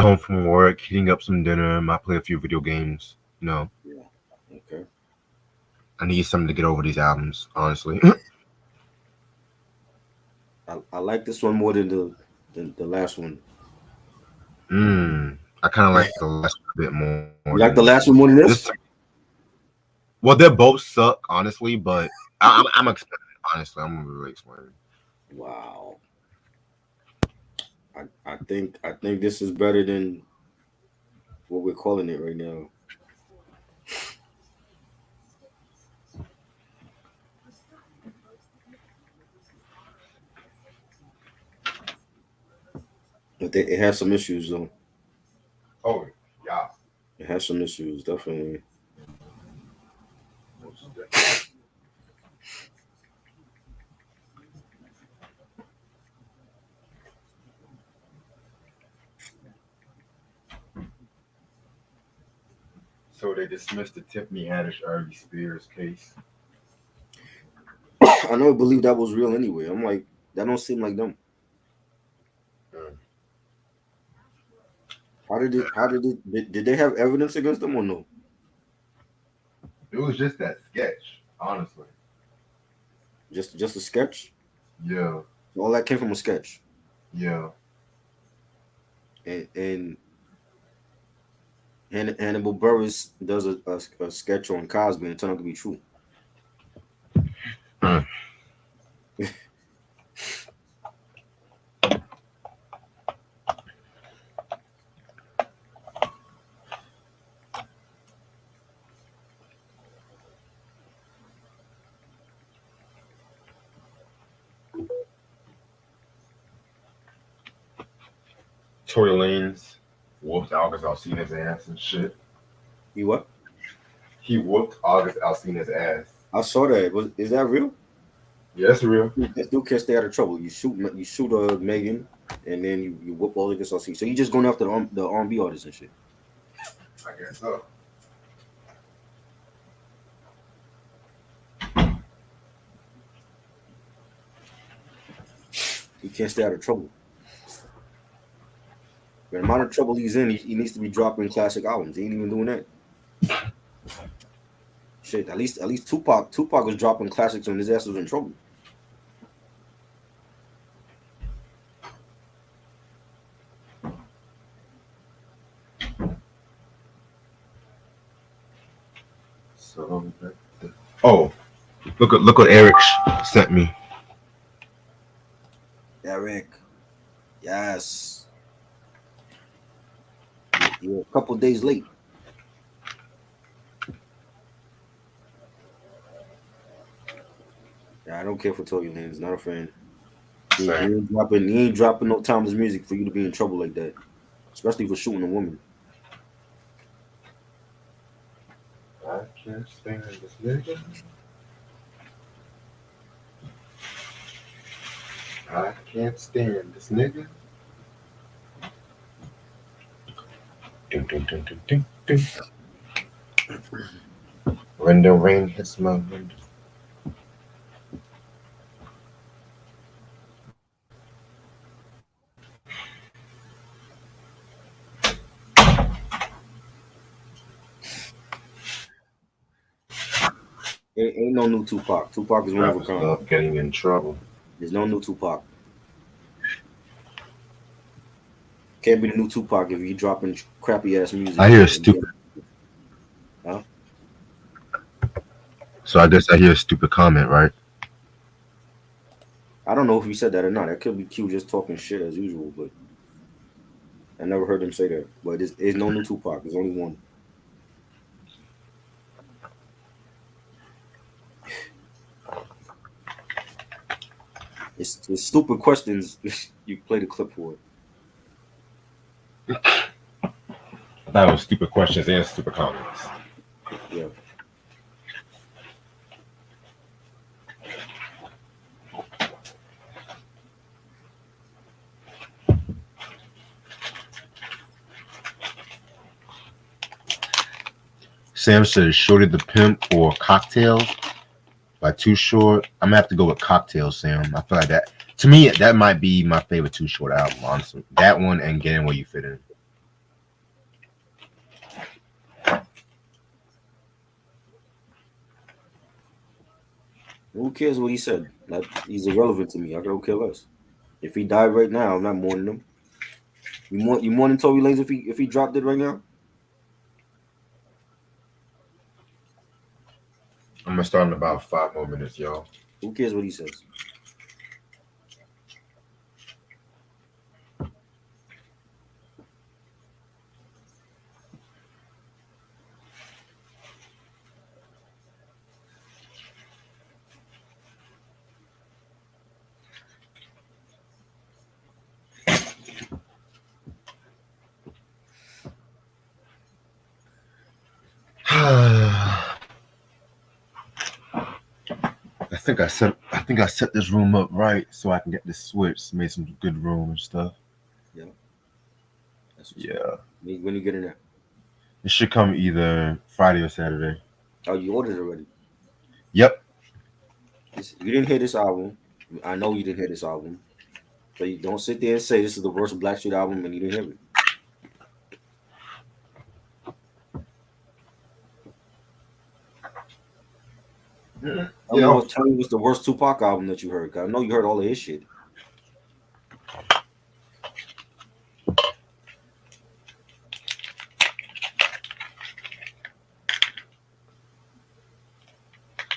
home from work, heating up some dinner. Might play a few video games. Yeah. Okay. I need something to get over these albums, honestly. I like this one more than the last one. I kind of like the last one a bit more than You like the this last one. one more than This, this? well, they both suck, honestly, but I'm explaining. Honestly, I'm really explaining. Wow. I think this is better than what we're calling it right now. But it has some issues though. Oh yeah. It has some issues, definitely. So they dismissed the Tiffany Haddish Ari Spears case. I never believed that was real anyway. I'm like, that don't seem like them. Mm. Did they have evidence against them or no? It was just that sketch, honestly. Just a sketch? Yeah, All that came from a sketch. yeah. And Hannibal Burris does a sketch on Cosby and it turned out to be true. Mm. Tory Lanez whooped August Alsina's ass and shit. You what? He whooped August Alsina's ass. I saw that. Is that real? Yeah, that's real. That dude can't stay out of trouble. You shoot Megan, and then you whoop all the SLC. So you just going after the R&B artists and shit. I guess so. He can't stay out of trouble. The amount of trouble he's in, he needs to be dropping classic albums. He ain't even doing that. Shit, at least Tupac was dropping classics when his ass was in trouble. So, oh, look what Eric sent me. Eric, yes, you're a couple days late. Yeah, I don't care for Tory Lanez. Not a fan. He Same. ain't dropping no timeless music for you to be in trouble like that, especially for shooting a woman. I can't stand this nigga. I can't stand this nigga. Dun, dun, dun, dun, dun, dun. When the rain hits my window. Ain't no new Tupac. Tupac is one of a Rappers kind. love getting in trouble. There's no new Tupac. Can't be the new Tupac if you dropping crappy ass music. I hear a stupid. Huh? So I guess I hear a stupid comment, right? I don't know if he said that or not. That could be Q just talking shit as usual, but I never heard him say that. But there's no new Tupac. There's only one. It's stupid questions. You play the clip for it. I thought it was stupid questions and stupid comments. Yeah. Sam says Shorty the Pimp or Cocktail by Too Short. I'm gonna have to go with Cocktail, Sam. I feel like that to me that might be my favorite Too Short album, honestly. That one and Getting Where You Fit In. Who cares what he said? Like, he's irrelevant to me. I don't care less. If he died right now, I'm not mourning him. You mourning Tory Lanez if he dropped it right now? I'm gonna start in about 5 more minutes, y'all. Who cares what he says? I think I set this room up right so I can get this switch. Made some good room and stuff. Yeah, that's what's up. Yeah. When you get in there? It should come either Friday or Saturday. Oh, you ordered it already. Yep. You didn't hear this album. I know you didn't hear this album. So you don't sit there and say this is the worst Blackstreet album and you didn't hear it. Yeah. Tell me what's the worst Tupac album that you heard. 'Cause I know you heard all of his shit.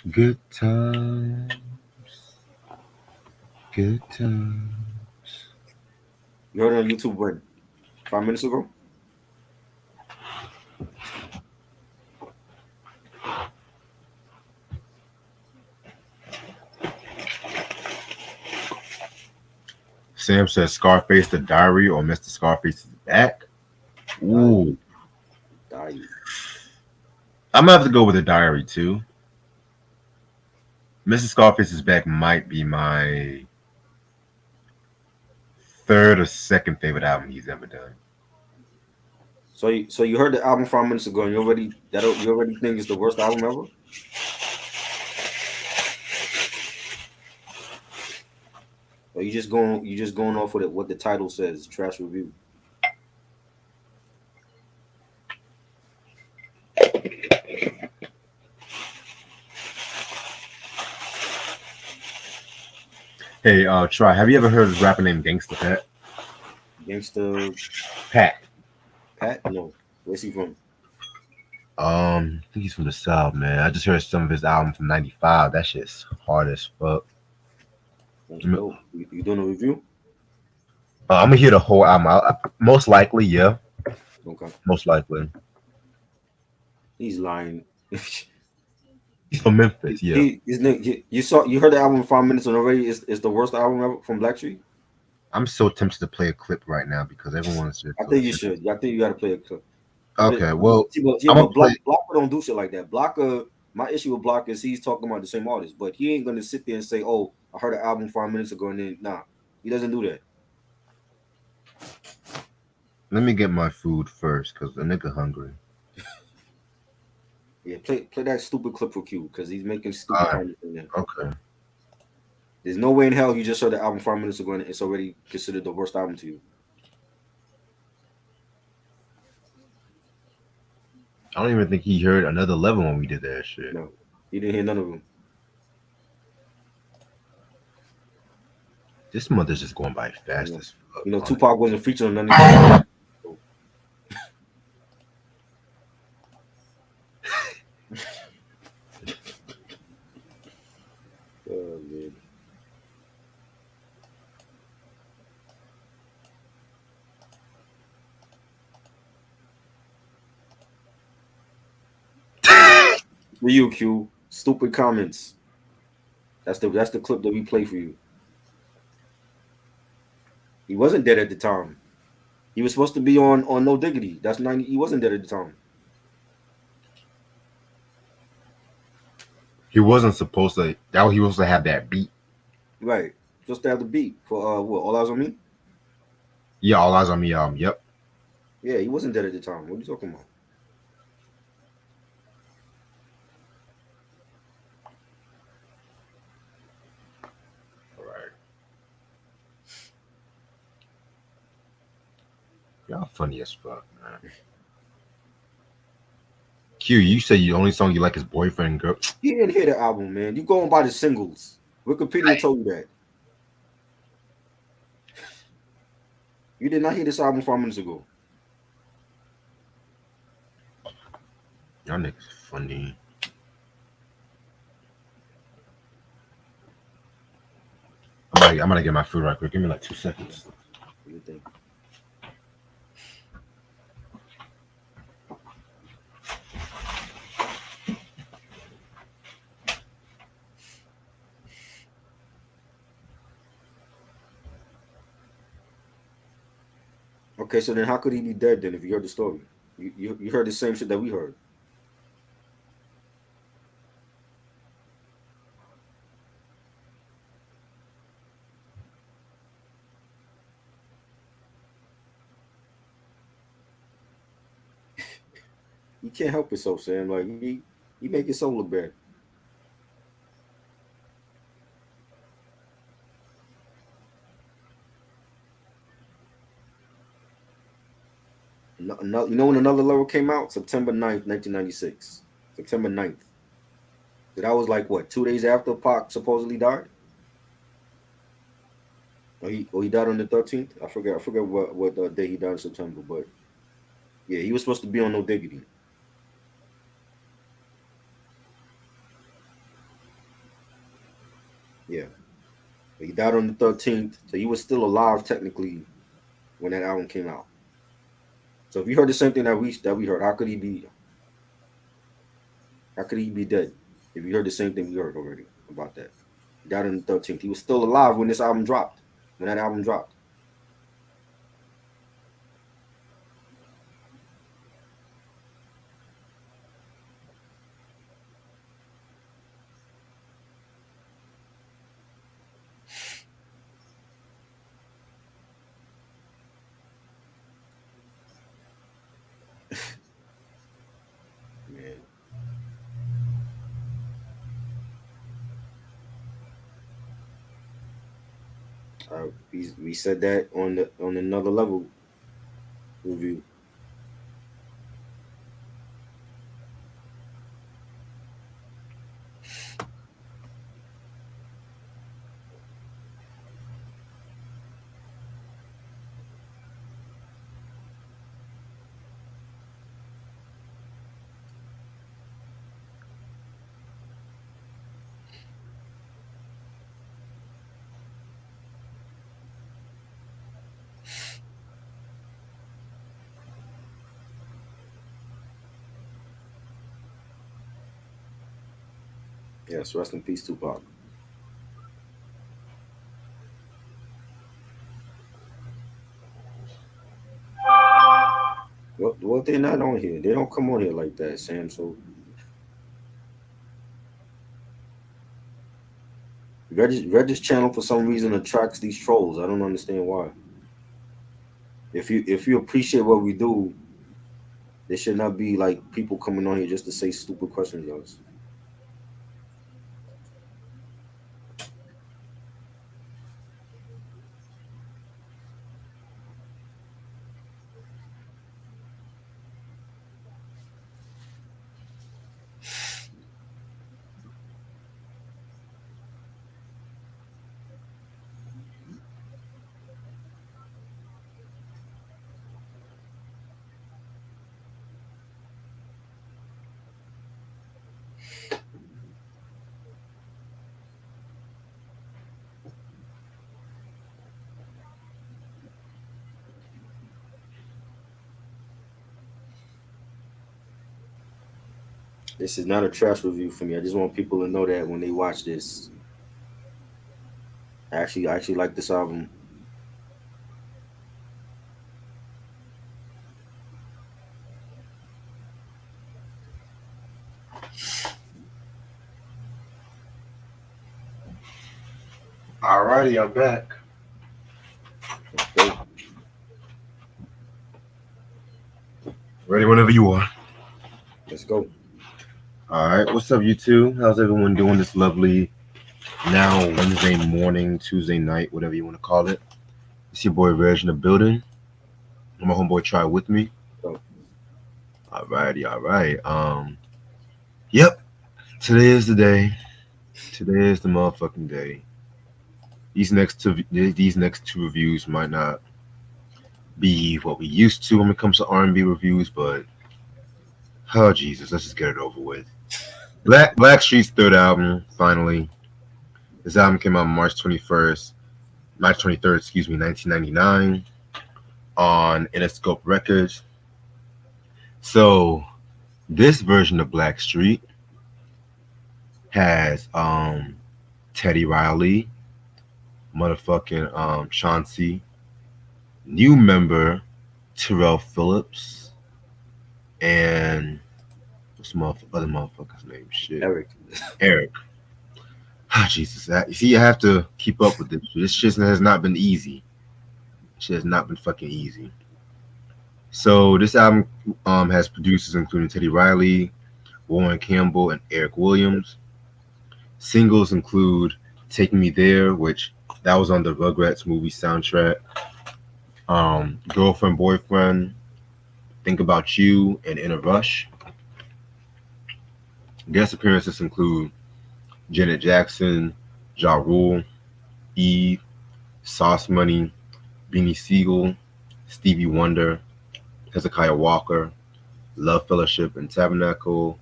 Good times. Good times. You heard it on YouTube when? 5 minutes ago? Sam says Scarface the Diary or Mr. Scarface is back. Ooh. Die. I'm gonna have to go with the Diary too. Mr. Scarface is back might be my third or second favorite album he's ever done. So you heard the album 5 minutes ago and you already think it's the worst album ever? Or you just going off with it what the title says, trash review. Hey, Try, have you ever heard of this rapper named Gangsta Pat? Gangsta Pat. Pat? No. Where's he from? I think he's from the South, man. I just heard some of his album from '95. That shit's hard as fuck. That's dope. You doing a review? I'm gonna hear the whole album. Most likely, yeah. Okay. Most likely. He's lying. He's from Memphis, yeah. You heard the album 5 minutes and already is the worst album ever from Blackstreet? I'm so tempted to play a clip right now because everyone's just I think you should. I think you gotta play a clip. okay. Well, Yeah, I'm gonna but play. Blocker don't do shit like that. Blocker, my issue with Blocker is he's talking about the same artist, but he ain't gonna sit there and say, "Oh, I heard an album 5 minutes ago," and then nah, he doesn't do that. Let me get my food first because the nigga hungry. Yeah, play that stupid clip for Q because he's making All stupid right. comments in there. Okay. There's no way in hell you just heard the album 5 minutes ago and it's already considered the worst album to you. I don't even think he heard Another Level when we did that shit. No, he didn't hear none of them. This month is just going by fast as fuck. You know, Tupac wasn't featured on none of them. Oh, man. For you, Q. Stupid comments. That's the clip that we play for you. He wasn't dead at the time. He was supposed to be on No Diggity. That's 90. He wasn't dead at the time. He wasn't supposed to. That he was supposed to have that beat. Right. Supposed to have the beat for what? All Eyes on Me. Yeah, All Eyes on Me. Yep. Yeah, he wasn't dead at the time. What are you talking about? All right. Y'all funny as fuck, man. Q, you say the only song you like is Boyfriend Girl. You didn't hear the album, man. You going by the singles. Wikipedia told you that. You did not hear this album 5 minutes ago. Y'all niggas funny. I'm gonna get my food right quick. Give me like 2 seconds. What do you think? Okay, so then how could he be dead then if you heard the story? You heard the same shit that we heard. You can't help yourself, Sam. Like he make your soul look bad. You know when Another Level came out? September 9th, 1996. September 9th. So that was like what, 2 days after Pac supposedly died? Or he died on the 13th? I forget what day he died in September, but yeah, he was supposed to be on No Diggity. Yeah. But he died on the 13th, so he was still alive technically when that album came out. So if you heard the same thing that we heard, how could he be dead? If you heard the same thing we heard already about that. He died on the 13th. He was still alive when this album dropped. When that album dropped. Man. We said that on Another Level review. Yes, rest in peace, Tupac. Well, they're not on here. They don't come on here like that, Sam. So Reg's channel for some reason attracts these trolls. I don't understand why. If you appreciate what we do, there should not be like people coming on here just to say stupid questions to us. This is not a trash review for me. I just want people to know that when they watch this, I actually like this album. Alrighty, I'm back. Okay. Ready whenever you are. Let's go. Alright, what's up, you two? How's everyone doing this lovely now Wednesday morning, Tuesday night, whatever you want to call it? It's your boy Reg in the building. And my homeboy Try with me. Go. Alrighty, all right. Yep. Today is the day. Today is the motherfucking day. These next two reviews might not be what we used to when it comes to R&B reviews, but oh Jesus, let's just get it over with. Blackstreet's third album finally. This album came out March 23rd, excuse me, 1999 on Interscope Records. So this version of Blackstreet has Teddy Riley, motherfucking Chauncey, new member Terrell Phillips, and what's the other motherfucker's name? Shit, Eric. Eric. Ah, Jesus, you see, I have to keep up with this. This shit has not been easy. Shit has not been fucking easy. So this album has producers including Teddy Riley, Warren Campbell, and Eric Williams. Singles include "Take Me There," which that was on the Rugrats movie soundtrack. "Girlfriend Boyfriend," "Think About You," and "In a Rush." Guest appearances include Janet Jackson, Ja Rule, Eve, Sauce Money, Beanie Siegel, Stevie Wonder, Hezekiah Walker, Love Fellowship and Tabernacle,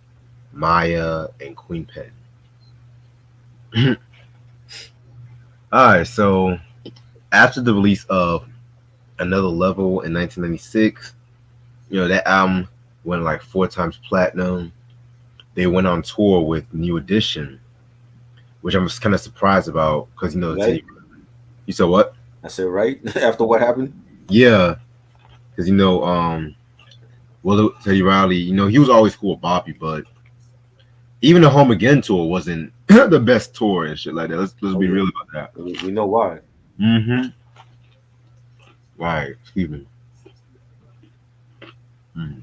Maya, and Queen Pen. All right, so after the release of Another Level in 1996, that album went like 4 times platinum. They went on tour with New Edition, which I'm just kind of surprised about because Right? you said what? I said right after what happened. Yeah, because Teddy Riley, he was always cool with Bobby, but even the Home Again tour wasn't the best tour and shit like that. Let's Oh be yeah, real about that. we know why. Mm-hmm. Right. Excuse me. Mm.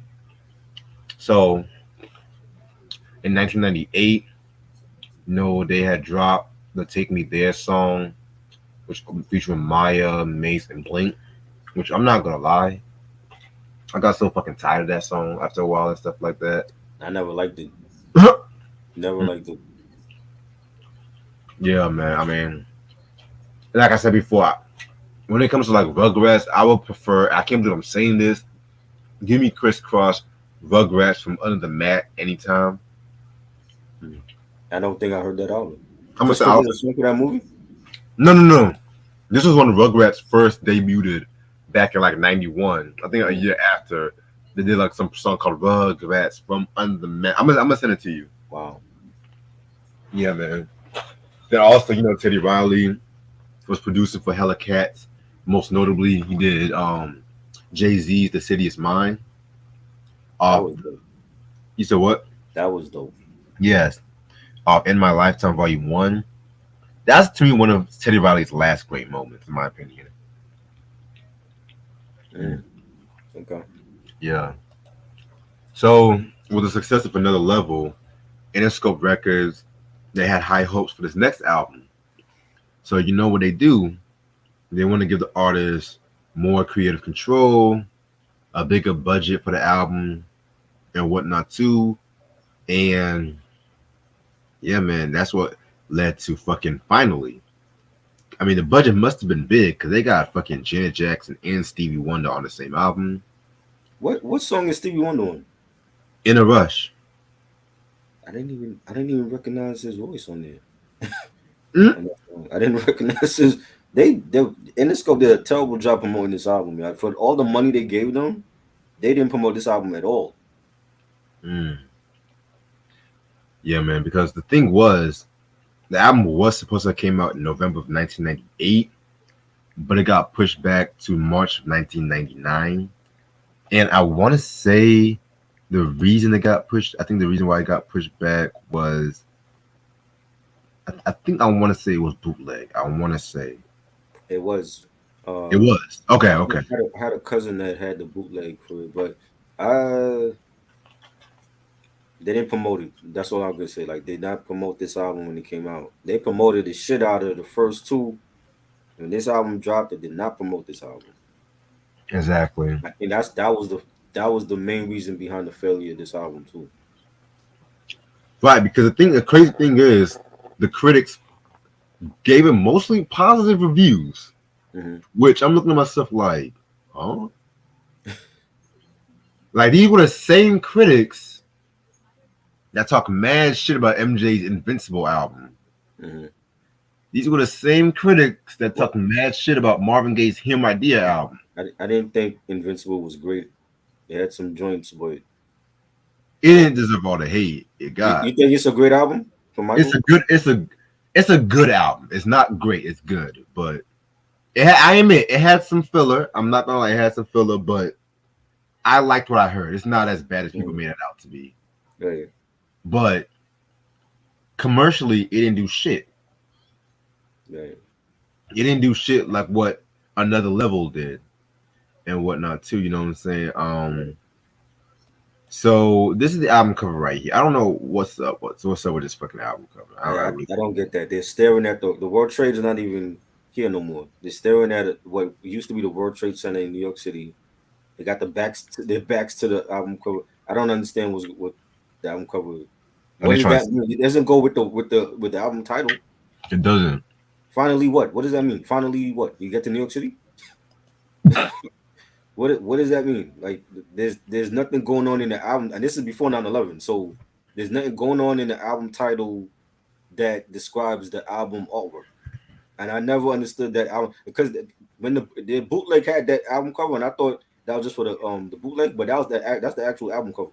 So in 1998, they had dropped the "Take Me There" song, which featuring Maya, Mace, and Blink. Which I'm not gonna lie, I got so fucking tired of that song after a while and stuff like that. I never liked it. Never Mm. liked it. Yeah, man. I mean, like I said before, when it comes to like Rugrats, I would prefer. I can't believe I'm saying this. Give me Crisscross Rugrats from Under the Mat anytime. Mm. I don't think I heard that album. I'm gonna Chris say, Cross was a song for that movie. no, no, no. This was when Rugrats first debuted back in like '91. I think a year after they did like some song called Rugrats from Under the Mat. I'm gonna send it to you. Wow. Yeah, man. Then also, Teddy Riley was producing for Hella Cats. Most notably, he did Jay-Z's "The City Is Mine." That Off, was dope. you said what? That was dope. Yes. In My Lifetime, Volume One. That's to me one of Teddy Riley's last great moments, in my opinion. Mm. Mm, Okay. yeah. So with the success of Another Level, Interscope Records, they had high hopes for this next album. So you know what they do? They want to give the artist more creative control, a bigger budget for the album, and whatnot too. And yeah, man, that's what led to fucking Finally. I mean, the budget must have been big because they got fucking Janet Jackson and Stevie Wonder on the same album. What song is Stevie Wonder on? In a Rush. I didn't even recognize his voice on there. Mm, On that song. I didn't recognize his. They Interscope did a terrible job promoting this album. Yeah. For all the money they gave them, they didn't promote this album at all. mm. Yeah, man, because the thing was, the album was supposed to have came out in November of 1998, but it got pushed back to March of 1999. And I want to say the reason it got pushed, I think the reason why it got pushed back was, I think I want to say it was bootleg. I want to say It was. it Uh, was. Okay, I okay. had a cousin that had the bootleg for it, but uh, they didn't promote it. That's all I'm gonna say. Like, they did not promote this album when it came out. They promoted the shit out of the first two. When this album dropped, they did not promote this album. Exactly. I think that was the that was the main reason behind the failure of this album too. Right, because the crazy thing is, the critics gave it mostly positive reviews, Hmm. which I'm looking at myself like, oh, like these were the same critics that talk mad shit about MJ's Invincible album. Hmm. These were the same critics that Well, talk mad shit about Marvin Gaye's Him Idea album. I didn't think Invincible was great. It had some joints, but It didn't deserve all the hate it you got. think it's a great album from It's Michael? a good, it's a good album. It's not great, it's good, but I admit it had some filler. I'm not gonna lie, it had some filler, but I liked what I heard. It's not as bad as people Mm. made it out to be. Yeah, But commercially, it didn't do shit. yeah. It didn't do shit like what Another Level did and whatnot too. You know what I'm saying? So this is the album cover right here. I don't know what's up. What's up with this fucking album cover? I really I don't get that. They're staring at the World Trade's not even here no more. They're staring at what used to be the World Trade Center in New York City. They got their backs to the album cover. I don't understand what the album cover is. are What they does trying that to. mean? It doesn't go with the album title. It doesn't. Finally, what? What does that mean? Finally, what? You get to New York City? What does that mean? Like, there's nothing going on in the album, and this is before 9/11. So there's nothing going on in the album title that describes the album artwork. And I never understood that album because when the bootleg had that album cover, and I thought that was just for the bootleg, but that's the actual album cover.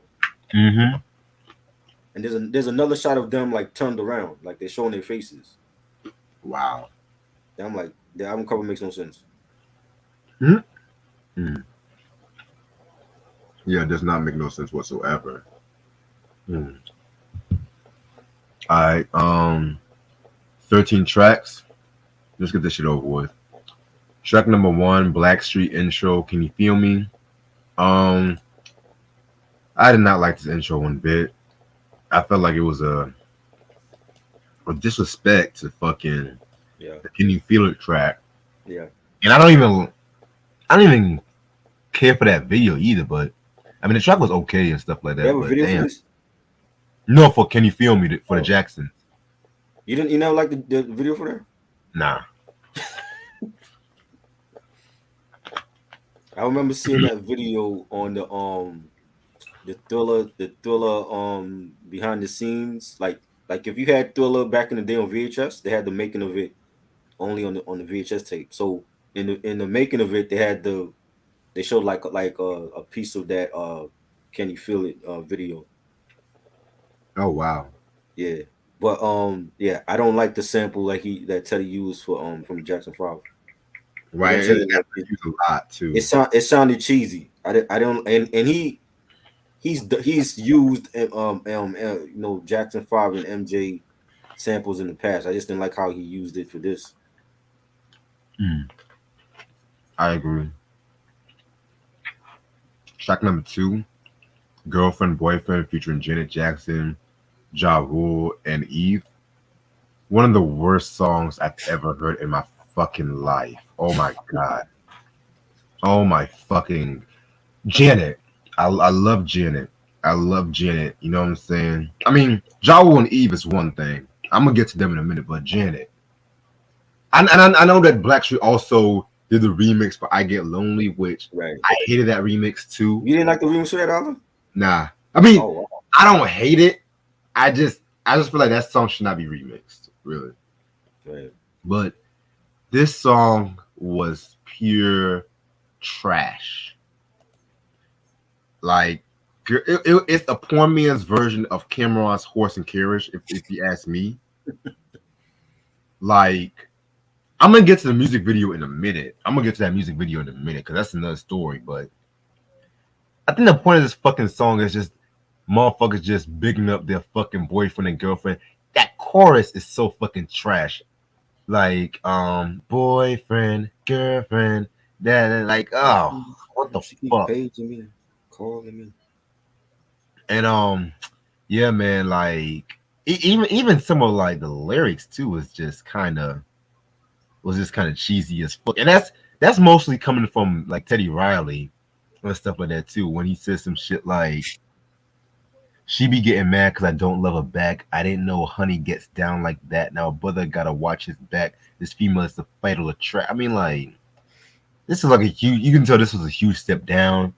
Mm-hmm. And there's another shot of them like turned around, like they're showing their faces. Wow. And I'm like, the album cover makes no sense. Mm-hmm. Yeah, it does not make no sense whatsoever. Mm. All right. 13 tracks. Let's get this shit over with. Track number 1, Blackstreet intro. Can you feel me? Um, I did not like this intro one bit. I felt like it was a disrespect to fucking Yeah, the Can You Feel It track. yeah. And I don't even care for that video either, but I mean the track was okay and stuff like You that, have a but video for damn. this? No, for Can You Feel Me for the Oh, Jacksons. you never like the video for that? Nah. I remember seeing that video on the thriller behind the scenes, like if you had Thriller back in the day on VHS, they had the making of it only on the VHS tape. So in the making of it, they showed like a piece of that Can You Feel It video. Oh wow. Yeah. But yeah, I don't like the sample like that Teddy used for from Jackson 5. You know Right. what I'm And saying? that's Like used a lot too. it sounded cheesy. I don't and he's used Jackson 5 and MJ samples in the past. I just didn't like how he used it for this. Mm, I agree. Track number 2, Girlfriend Boyfriend featuring Janet Jackson, Ja Rule, and Eve. One of the worst songs I've ever heard in my fucking life. Oh my god. Oh my fucking Janet. I love Janet. I love Janet. You know what I'm saying? I mean, Ja Rule and Eve is one thing. I'm gonna get to them in a minute, but Janet. I know that Blackstreet also did the remix for "I Get Lonely," which Right. I hated that remix too. You didn't like the remix for that either? Nah, I mean, Oh wow. I don't hate it. I just feel like that song should not be remixed, really. Right. But this song was pure trash. Like it's a poor man's version of Cameron's Horse and Carriage, if you ask me. Like, I'm gonna get to the music video in a minute. I'm gonna get to that music video in a minute because that's another story. But I think the point of this fucking song is just motherfuckers just bigging up their fucking boyfriend and girlfriend. That chorus is so fucking trash. Like, boyfriend, girlfriend, that like, oh, what the She keeps fuck? paging me, calling me. And yeah, man, like even some of like the lyrics too was just kind of cheesy as fuck. And that's mostly coming from like Teddy Riley, and stuff like that too. When he says some shit like, "She be getting mad because I don't love her back. I didn't know honey gets down like that. Now a brother gotta watch his back. This female is the fatal attract." I mean, like, this is like a huge. You can tell this was a huge step down.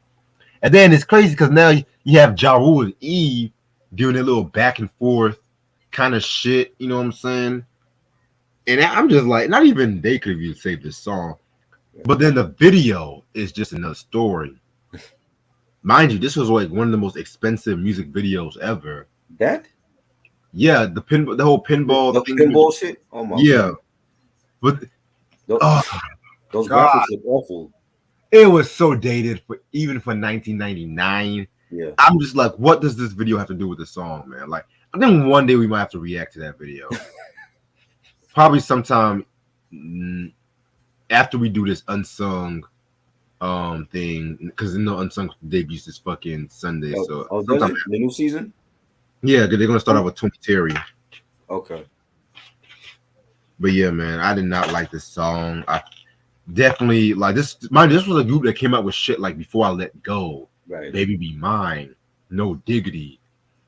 And then it's crazy because now you have Ja Rule and Eve doing a little back and forth kind of shit. You know what I'm saying? And I'm just like, not even they could have even saved this song. But then the video is just another story. Mind you, this was like one of the most expensive music videos ever. That Yeah, the whole pinball the thing. pinball shit. Oh my Yeah, god, but Tho- oh those god, graphics look awful. it was so dated for even for 1999. Yeah, I'm just like, what does this video have to do with the song, man? Like, I think one day we might have to react to that video. Probably sometime after we do this unsung thing, because unsung debuts this fucking Sunday. oh, So oh, does sometime, it the new season? yeah, they're gonna start Oh, out with Tony Terry. okay. But yeah, man, I did not like this song. I definitely like this. Mind you, this was a group that came out with shit like Before I Let Go, Right. Baby Be Mine, No Diggity.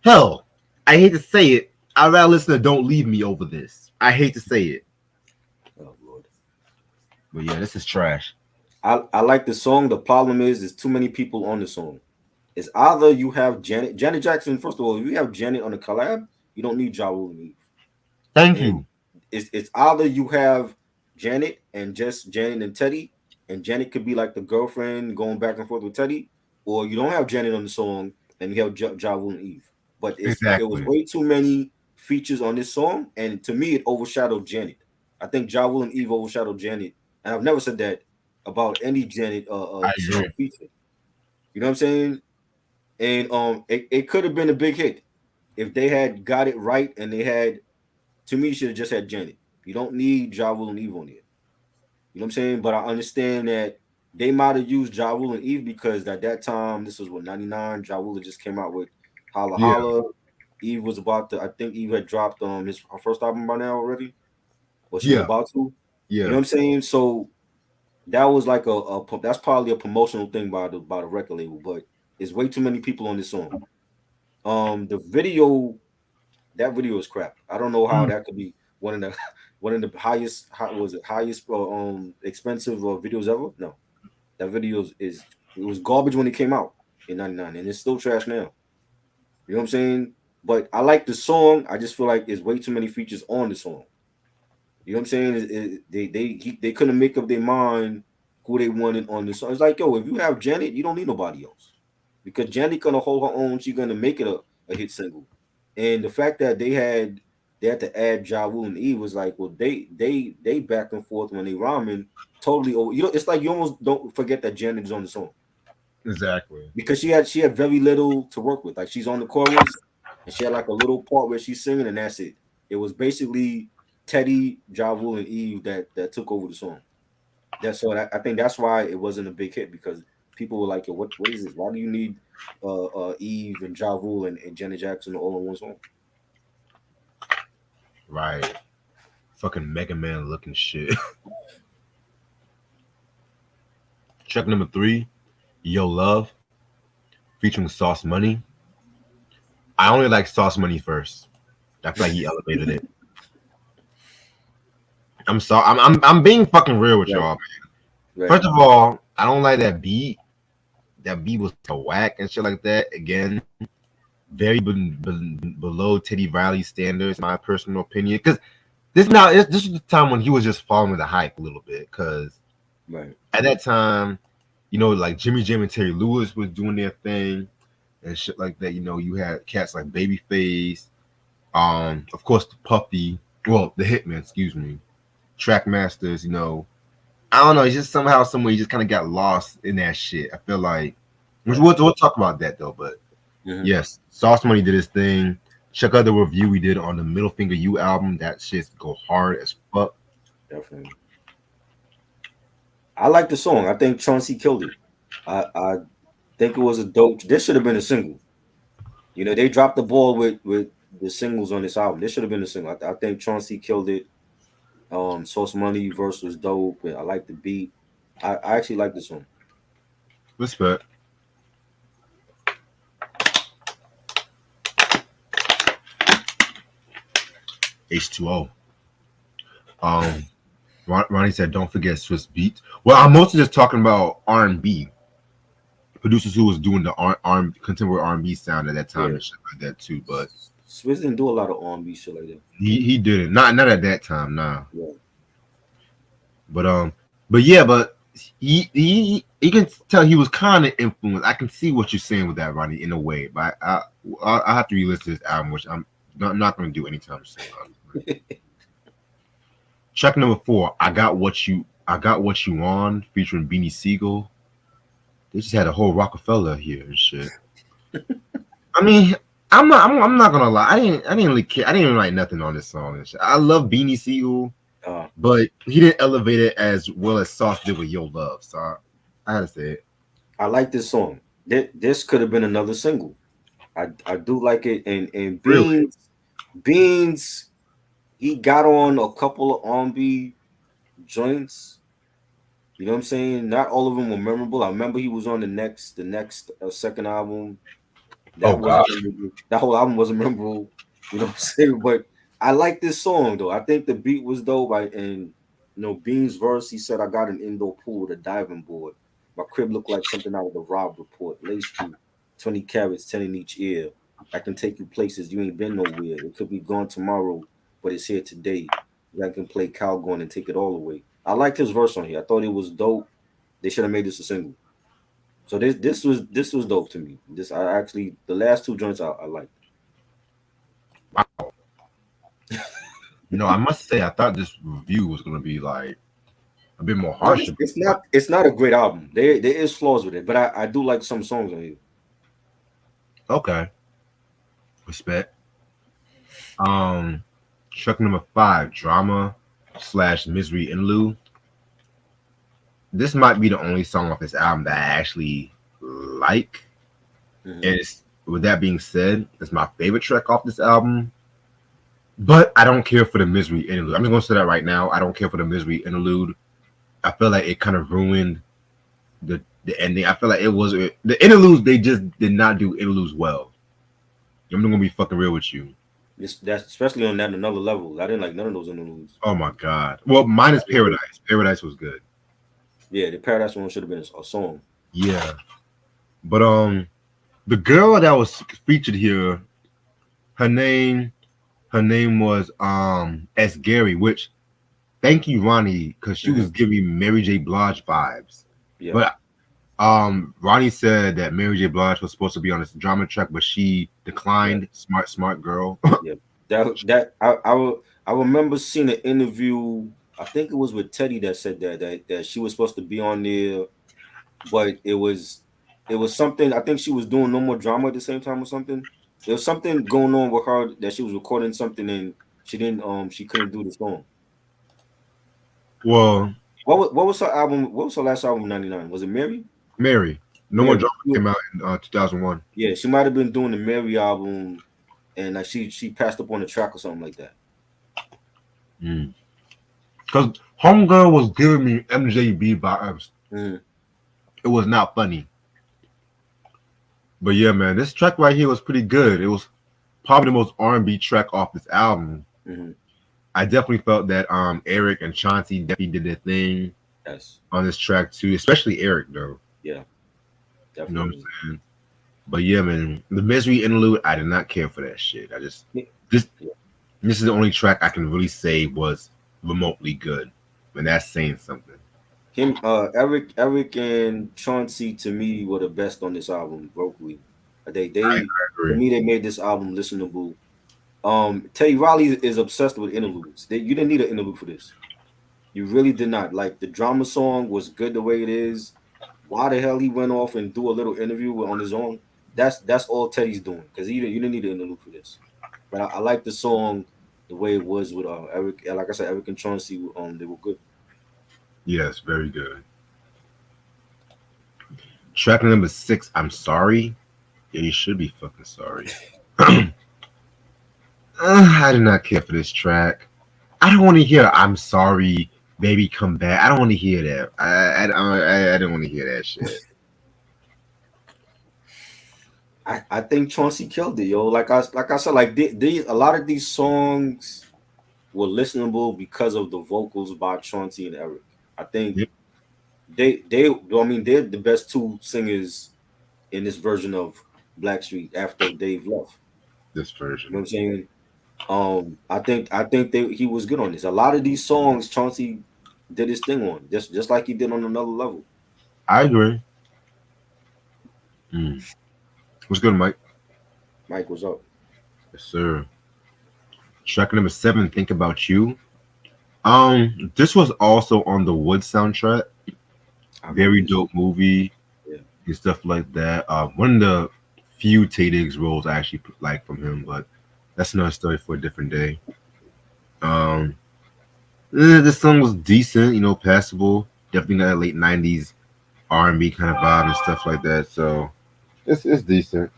Hell, I hate to say it, I'd rather listen to Don't Leave Me over this. I hate to say it, Oh Lord. but yeah, this is trash. I like the song. The problem is, there's too many people on the song. It's either you have Janet Jackson. First of all, if you have Janet on the collab, you don't need Ja Rule and Eve. Thank And you. it's either you have Janet and just Janet and Teddy, and Janet could be like the girlfriend going back and forth with Teddy, or you don't have Janet on the song and you have Ja Rule and Eve. But it was Exactly. way too many features on this song, and to me, it overshadowed Janet. I think Ja Rule and Eve overshadowed Janet, and I've never said that about any Janet I agree. feature. You know what I'm saying? And it could have been a big hit if they had got it right, and they had, to me, should have just had Janet. You don't need Ja Rule and Eve on there. You know what I'm saying? But I understand that they might have used Ja Rule and Eve because at that time, this was what, 99. Ja Rule just came out with Holla Yeah, Holla. Eve was about to, I think Eve had dropped her first album by now already. Or she was yeah, about to. You know yeah, what I'm saying? So that was like that's probably a promotional thing by the record label, but it's way too many people on this song. The video, that video is crap. I don't know how mm, that could be one of the one of the highest, was it highest expensive videos ever. No, that video is it was garbage when it came out in 99, and it's still trash now. You know what I'm saying? But I like the song. I just feel like there's way too many features on the song. You know what I'm saying? They couldn't make up their mind who they wanted on the song. It's like, yo, if you have Janet, you don't need nobody else, because Janet gonna hold her own. She's gonna make it a hit single. And the fact that they had to add Ja Rule and Eve was like, well, they back and forth when they rhyming totally over. You know, it's like you almost don't forget that Janet is on the song exactly. because she had very little to work with. Like, she's on the chorus and she had like a little part where she's singing, and that's it. It was basically Teddy, Ja Rule, and Eve that took over the song. I think that's why it wasn't a big hit, because people were like, yo, what is this? Why do you need Eve and Ja Rule and Janet Jackson all in one song? Right. Fucking Mega Man looking shit. Track number 3, Yo Love, featuring Sauce Money. I only like Sauce Money first. I feel like he elevated it. I'm sorry. I'm being fucking real with Right, y'all. right. First of all, I don't like that beat. That beat was a whack and shit like that. Again, very below Teddy Riley standards, my personal opinion. Because this was the time when he was just following the hype a little bit. Because Right. at that time, like Jimmy Jam and Terry Lewis was doing their thing and shit like that. You had cats like Babyface, of course the Puffy, well the Hitman, excuse me, Track Masters. I don't know. It's just somehow, somewhere, you just kind of got lost in that shit. I feel like, which Right. we'll talk about that though. But Hmm. yes, Sauce Money did his thing. Check out the review we did on the Middle Finger You album. That shit go hard as fuck. Definitely. I like the song. I think Chauncey killed it. I think it was a dope. This should have been a single. You know, they dropped the ball with the singles on this album. This should have been a single. I think Chauncey killed it. Source Money verse was dope. And I like the beat. I actually like the song. Respect. H2O. Um, Ronnie said, "Don't forget Swiss Beats." Well, I'm mostly just talking about R&B producers who was doing the contemporary R&B sound at that time Yeah. and shit like that too. But Swizz didn't do a lot of R&B shit like that. he did it. Not at that time, nah. Yeah. But but yeah, but you can tell he was kind of influenced. I can see what you're saying with that, Ronnie, in a way. But I have to re-listen to this album, which I'm not going to do anytime soon. Honestly. Track number 4, I got what you on, featuring Beanie Siegel. They just had a whole Rockefeller here and shit. I mean, I'm not gonna lie. I didn't really care. I didn't even write nothing on this song and shit. I love Beanie Siegel, Uh, but he didn't elevate it as well as Sauce did with Yo Love. So I had to say it. I like this song. This could have been another single. I do like it. And Really? Beans, he got on a couple of R&B joints. You know what I'm saying? Not all of them were memorable. I remember he was on the next second album. Oh That God. wasn't memorable. That whole album wasn't memorable. You know what I'm saying? But I like this song though. I think the beat was dope. And Bean's verse, he said, "I got an indoor pool with a diving board. My crib looked like something out of the Rob Report. Lace through 20 carats, 10 in each ear. I can take you places you ain't been nowhere. It could be gone tomorrow, but it's here today. I can play Calgon and take it all away." I liked his verse on here. I thought it was dope. They should have made this a single. So this was dope to me. This I actually the last two joints I liked. Wow. I must say I thought this review was gonna be like a bit more No, harsh. it's not a great album. There is flaws with it, but I do like some songs on here. Okay, respect. Um, Track number 5, Drama slash Misery Interlude. This might be the only song off this album that I actually like. Hmm. And with that being said, it's my favorite track off this album. But I don't care for the Misery Interlude. I'm just gonna say that right now. I don't care for the Misery Interlude. I feel like it kind of ruined the ending. I feel like it was the interludes. They just did not do interludes well. I'm not gonna be fucking real with you. That's especially on that another level. I didn't like none of those interludes. Oh my god. Well, mine is Paradise. Paradise was good. Yeah, the Paradise one should have been a song. Yeah, but the girl that was featured here, her name, her name was S Gary. Which thank you, Ronnie, because she Hmm. was giving Mary J. Blige vibes. Yeah, But Ronnie said that Mary J. Blige was supposed to be on this drama track, but she yeah, declined. Smart girl. yeah. I remember seeing an interview. I think it was with Teddy that said that she was supposed to be on there, but it was something. I think she was doing No More Drama at the same time or something. There was something going on with her that she was recording something and she couldn't do the song. Well, What was her album? What was her last album? 99. Was it Mary? Mary. No More Mary. Drama came out in 2001. Yeah, she might have been doing the Mary album, and like she passed up on the track or something like that. Because Homegirl was giving me MJB vibes. Mm-hmm. It was not funny. But yeah, man, this track right here was pretty good. It was probably the most R&B track off this album. Mm-hmm. I definitely felt that Eric and Chauncey definitely did their thing Yes. on this track too, especially Eric though. Yeah. You know what I'm Definitely. saying? But yeah, man, the Misery Interlude, I did not care for that shit. I just Yeah. this Yeah. this is the only track I can really say was remotely good, and that's saying something. Eric, and Chauncey to me were the best on this album vocally. I To agree. me they made this album listenable. Teddy Riley is obsessed with interludes. You didn't need an interlude for this. You really did not. Like the drama song was good the way it is. Why the hell he went off and do a little interview on his own? That's all Teddy's doing because you didn't need an interlude for this. But I like the song the way it was with Eric. Like I said, Eric and Chauncey, they were good. Yes, very good. Track number 6, I'm sorry. Yeah, you should be fucking sorry. I did not care for this track. I don't want to hear "I'm sorry, baby, come back." I don't want to hear that. I don't want to hear that shit. I think Chauncey killed it, yo. Like I said, like these a lot of these songs. were listenable because of the vocals by Chauncey and Eric. I think Yep, I mean they're the best two singers in this version of Blackstreet after Dave left. this You know what version. I'm saying? I think he was good on this. A lot of these songs Chauncey did his thing on, just like he did on another level. I agree. Mm. What's good, Mike? Mike was up. Yes, sir. Track number seven, Think About You. This was also on the Wood soundtrack. I remember Very this. dope movie Yeah. and stuff like that. One of the few Tay Diggs roles I actually like from him, but that's another story for a different day. Um, this song was decent, passable. Definitely got a late '90s R&B kind of vibe and stuff like that. So it's decent.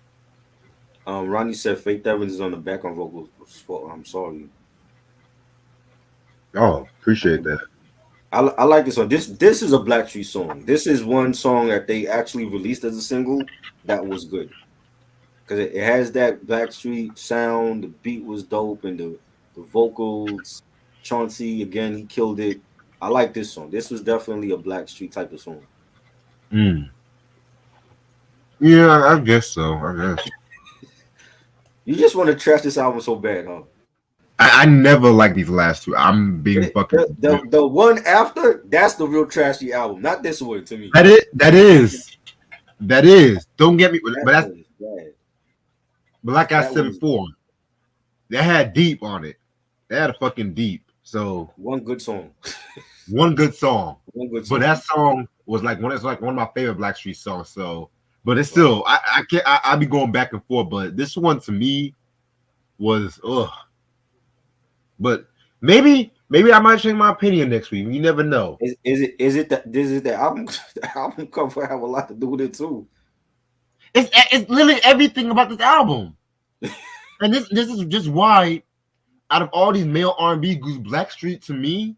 Ronnie said Faith Evans is on the background vocals. I'm sorry. Oh, appreciate that. I like this song. This is a Blackstreet song. This is one song that they actually released as a single that was good because it has that Blackstreet sound. The beat was dope and the vocals. Chauncey again, he killed it. I like this song. This was definitely a Blackstreet type of song. Mm. Yeah, I guess so. I guess. You just want to trash this album so bad, huh? I never like these last two. I'm being fucking The real. the one after that's the real trashy album, not this one to me. That is that is that is. Don't get me, That but that's one is bad. but like I That said one is before, they had deep on it. They had a fucking deep. So one good song. one good song, One good but song. that song was like one. It's like one of my favorite Blackstreet songs. So, but it's Wow. still I can't I be going back and forth. But this one to me was ugh. But maybe I might change my opinion next week. You never know. Is it that this is the album the album cover have a lot to do with it too. It's literally everything about this album, and this is just why out of all these male R&B groups, Blackstreet to me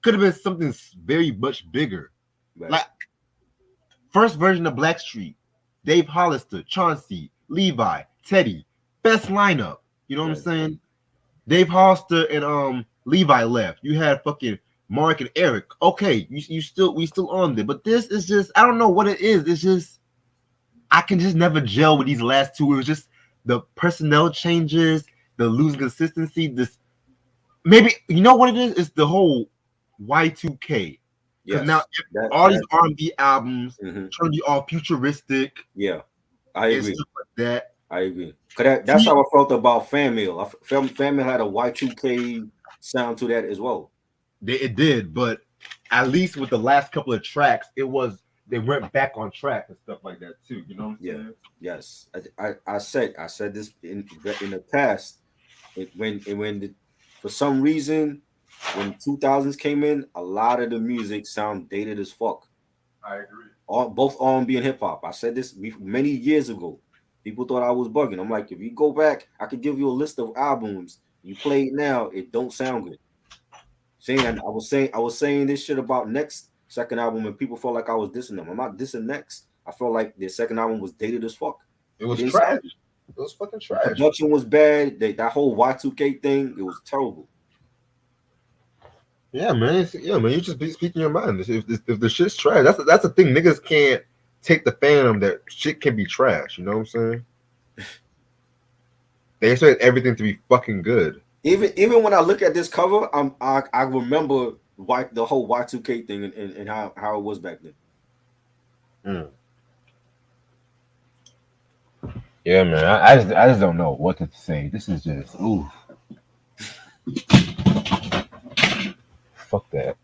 could have been something very much bigger. Right. Like first version of Blackstreet, Dave Hollister, Chauncey, Levi, Teddy, best lineup. You know what I'm Right. saying? Dave Hollister and Levi left. You had fucking Mark and Eric. Okay, you still we still on there, but this is just I don't know what it is. It's just I can just never gel with these last two. It was just the personnel changes, the losing consistency. This maybe you know what it is. It's the whole Y2K because now Yes. all these That R&B albums hmm trying to be all futuristic yeah. I and agree. stuff like that. I agree. Cause that's See, how I felt about Fan Mail. Fan Mail had a Y2K sound to that as well. it did, but at least with the last couple of tracks, it was they went back on track and stuff like that too. You know what I'm Yeah. saying? Yes. I said this in the past. For some reason when 2000s came in, a lot of the music sound dated as fuck. I agree. All both R&B and hip hop. I said this many years ago. People thought I was bugging. I'm like, if you go back, I could give you a list of albums you play it now. It don't sound good. Saying I was saying this shit about Next second album, and people felt like I was dissing them. I'm not dissing Next. I felt like their second album was dated as fuck. It It was didn't sound trash. good. It was fucking The trash. production was bad. That whole Y2K thing, it was terrible. Yeah, man. Yeah, man. You just be speaking your mind. If the shit's trash, that's the thing. Niggas can't take the fandom that shit can be trash. You know what I'm saying? They expect everything to be fucking good. Even when I look at this cover, I remember the whole Y2K thing and how it was back then. Mm. Yeah, man. I just don't know what to say. This is just ooh, fuck that.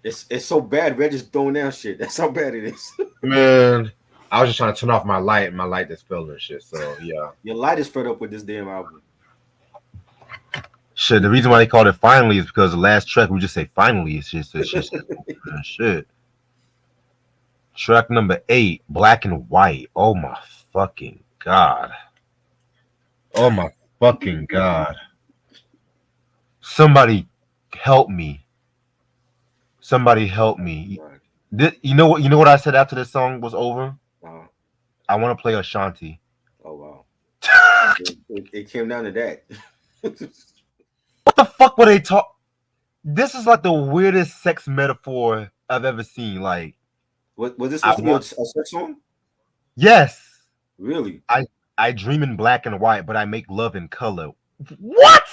It's so bad. We're just throwing down shit. That's how bad it is. Man, I was just trying to turn off my light, and my light just fell and shit. So yeah. Your light is fed up with this damn album. Shit, the reason why they called it finally is because the last track we just say finally. It's just shit. Track number 8, Black and White. Oh my fucking god. Oh my fucking god. Somebody help me. Somebody help me. Right. You know what? You know what I said after this song was over? Uh, I want to play Ashanti. oh wow. It came down to that. What the fuck were they talk? This is like the weirdest sex metaphor I've ever seen. Like, What was this I supposed to be a want, sex song? yes, Really? I I dream in black and white, but I make love in color. What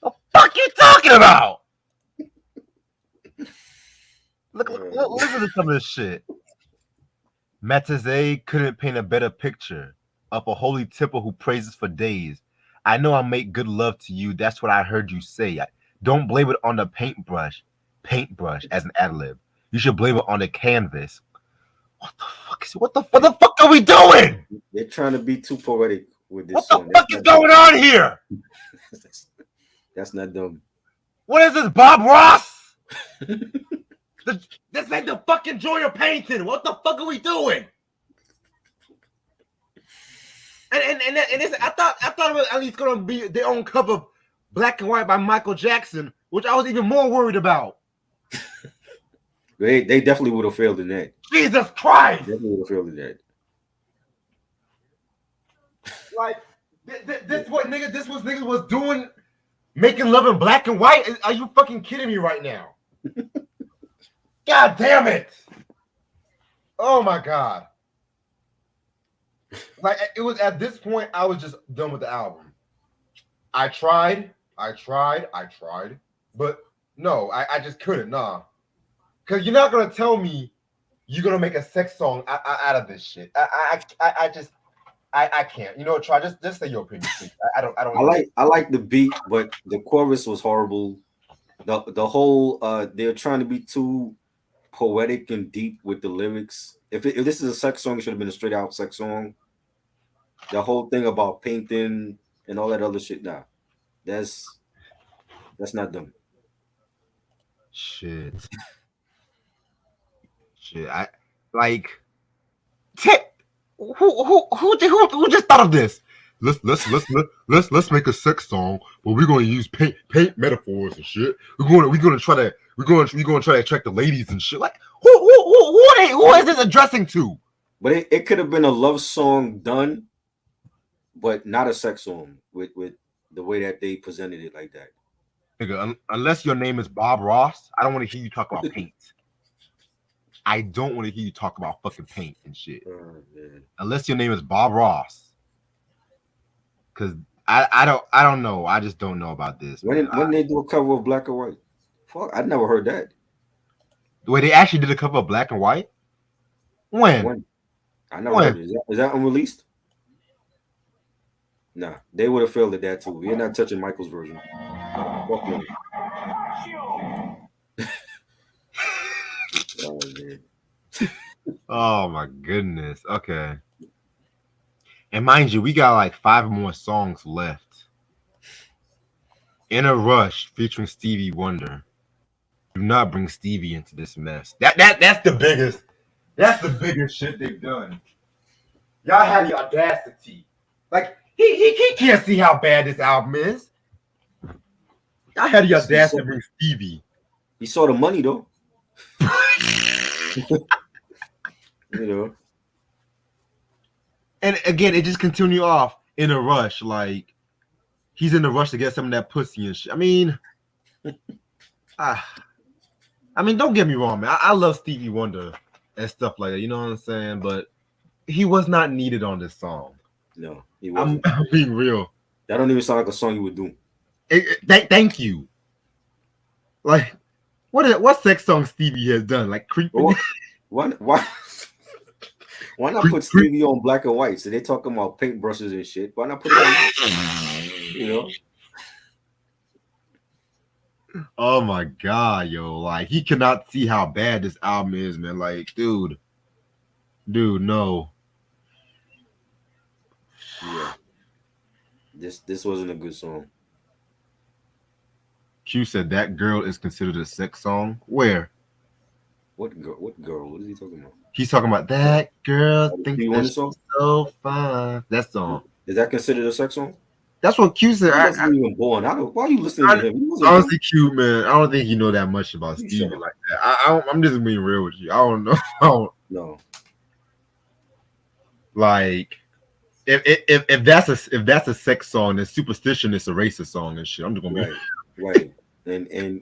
the fuck you talking about? Listen to some of this shit. Matizé couldn't paint a better picture of a holy temple who praises for days. I know I make good love to you. That's what I heard you say. Don't blame it on the paintbrush as an ad lib. You should blame it on the canvas. What the fuck is it? What the fuck are we doing? They're trying to be too poetic with What this the song. fuck is going on here? That's, that's not dumb. What is this, Bob Ross? This ain't the fucking joy of painting. What the fuck are we doing? And this, I thought it was at least gonna be their own cover, Black and White by Michael Jackson, which I was even more worried about. They definitely would have failed in that. Jesus Christ! Definitely would have failed in that. Like this what nigga? This was niggas was doing, making love in black and white. Are you fucking kidding me right now? God damn it! Oh my god! Like it was at this point, I was just done with the album. I tried, but no, I just couldn't. Nah, because you're not gonna tell me you're gonna make a sex song out of this shit. I can't. You know what? Try just say your opinion, please. I don't. I like the beat, but the chorus was horrible. The whole they're trying to be too poetic and deep with the lyrics. If this is a sex song, it should have been a straight out sex song. The whole thing about painting and all that other shit. Nah, that's not them. Shit. I like. Who just thought of this? Let's make a sex song, but we're gonna use paint metaphors and shit. We're gonna try to attract the ladies and shit. Like who is this addressing to? But it could have been a love song done, but not a sex song with the way that they presented it like that. Nigga, unless your name is Bob Ross, I don't want to hear you talk about paint. I don't want to hear you talk about fucking paint and shit. Unless your name is Bob Ross. Cause I don't know. I just don't know about this. When they do a cover of Black and White? Fuck, I never heard that. The way they actually did a cover of Black and White? When? I never heard it. Is that unreleased? Nah, they would have failed at that too. We're not touching Michael's version. Fuck no. Oh, man. Oh my goodness. Okay. And mind you, we got like 5 more songs left. In a Rush featuring Stevie Wonder. Do not bring Stevie into this mess. That's the biggest. That's the biggest shit they've done. Y'all had the audacity. Like he can't see how bad this album is. Y'all had the audacity to bring Stevie. He saw the money though. You know. And again, it just continue off in a rush. Like he's in a rush to get some of that pussy and shit. I mean, don't get me wrong, man. I love Stevie Wonder and stuff like that. You know what I'm saying? But he was not needed on this song. No, he wasn't. I'm being real. That don't even sound like a song you would do. Thank you. Like, what sex song Stevie has done? Like creeping. Why not put Stevie on Black and White? So they talking about paintbrushes and shit. Why not put it on? You know. Oh my god, yo! Like he cannot see how bad this album is, man. Like, dude, no. Yeah. This wasn't a good song. Q said that girl is considered a sex song. Where? What girl? What girl? What is he talking about? He's talking about that girl thinks that she's song? so fine. That song. Is that considered a sex song? That's what Q said. He wasn't even born. Why are you listening to him? Honestly, Q, man, I don't think you know that much about Stevie like that. I'm just being real with you. I don't know. No. Like, if that's a sex song, then Superstition is a racist song and shit. I'm just gonna be Right, right. And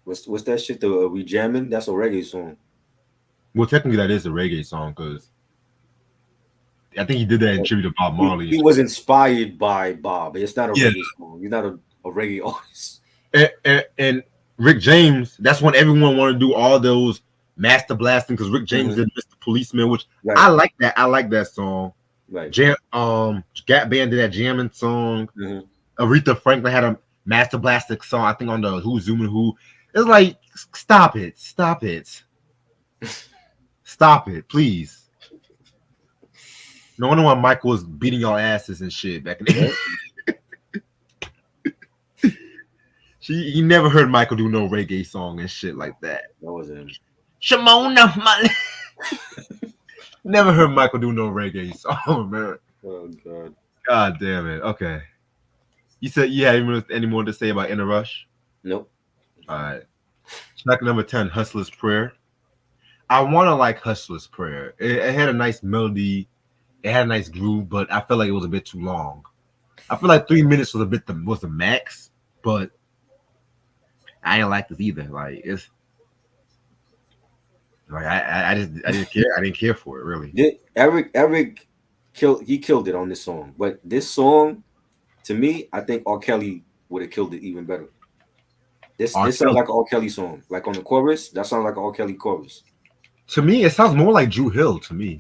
what's that shit? The we jamming? That's a reggae song. well, technically that is a reggae song because I think he did that in But tribute to Bob Marley. he was inspired by Bob. It's not a Yeah, reggae song. He's not a reggae artist. and Rick James. That's when everyone wanted to do all those master blasting because Rick James Hmm. did Mr. Policeman, which I Right, like that. I like that song. right. Gap Band did that jamming song. Hmm. Aretha Franklin had a master blasting song. I think on the Who Zooming Who. It's like stop it, stop it, stop it, please. No wonder why Michael was beating y'all asses and shit back in the Yep, he never heard Michael do no reggae song and shit like that. that was him. Shimona, my never heard Michael do no reggae song, man. Oh God. God damn it. Okay. You said you had any more to say about Inner Rush? Nope. All right. Track number 10, Hustler's Prayer. I want to like Hustler's Prayer. It had a nice melody. It had a nice groove, but I felt like it was a bit too long. I feel like 3 minutes was the max, but I didn't like this either. Like it's like I didn't care. I didn't care for it really. Eric killed it on this song, but this song to me, I think R. Kelly would have killed it even better. R. This sounds Kelly. like an R. Kelly song. Like on the chorus, that sounds like an R. Kelly chorus. To me, it sounds more like Drew Hill to me.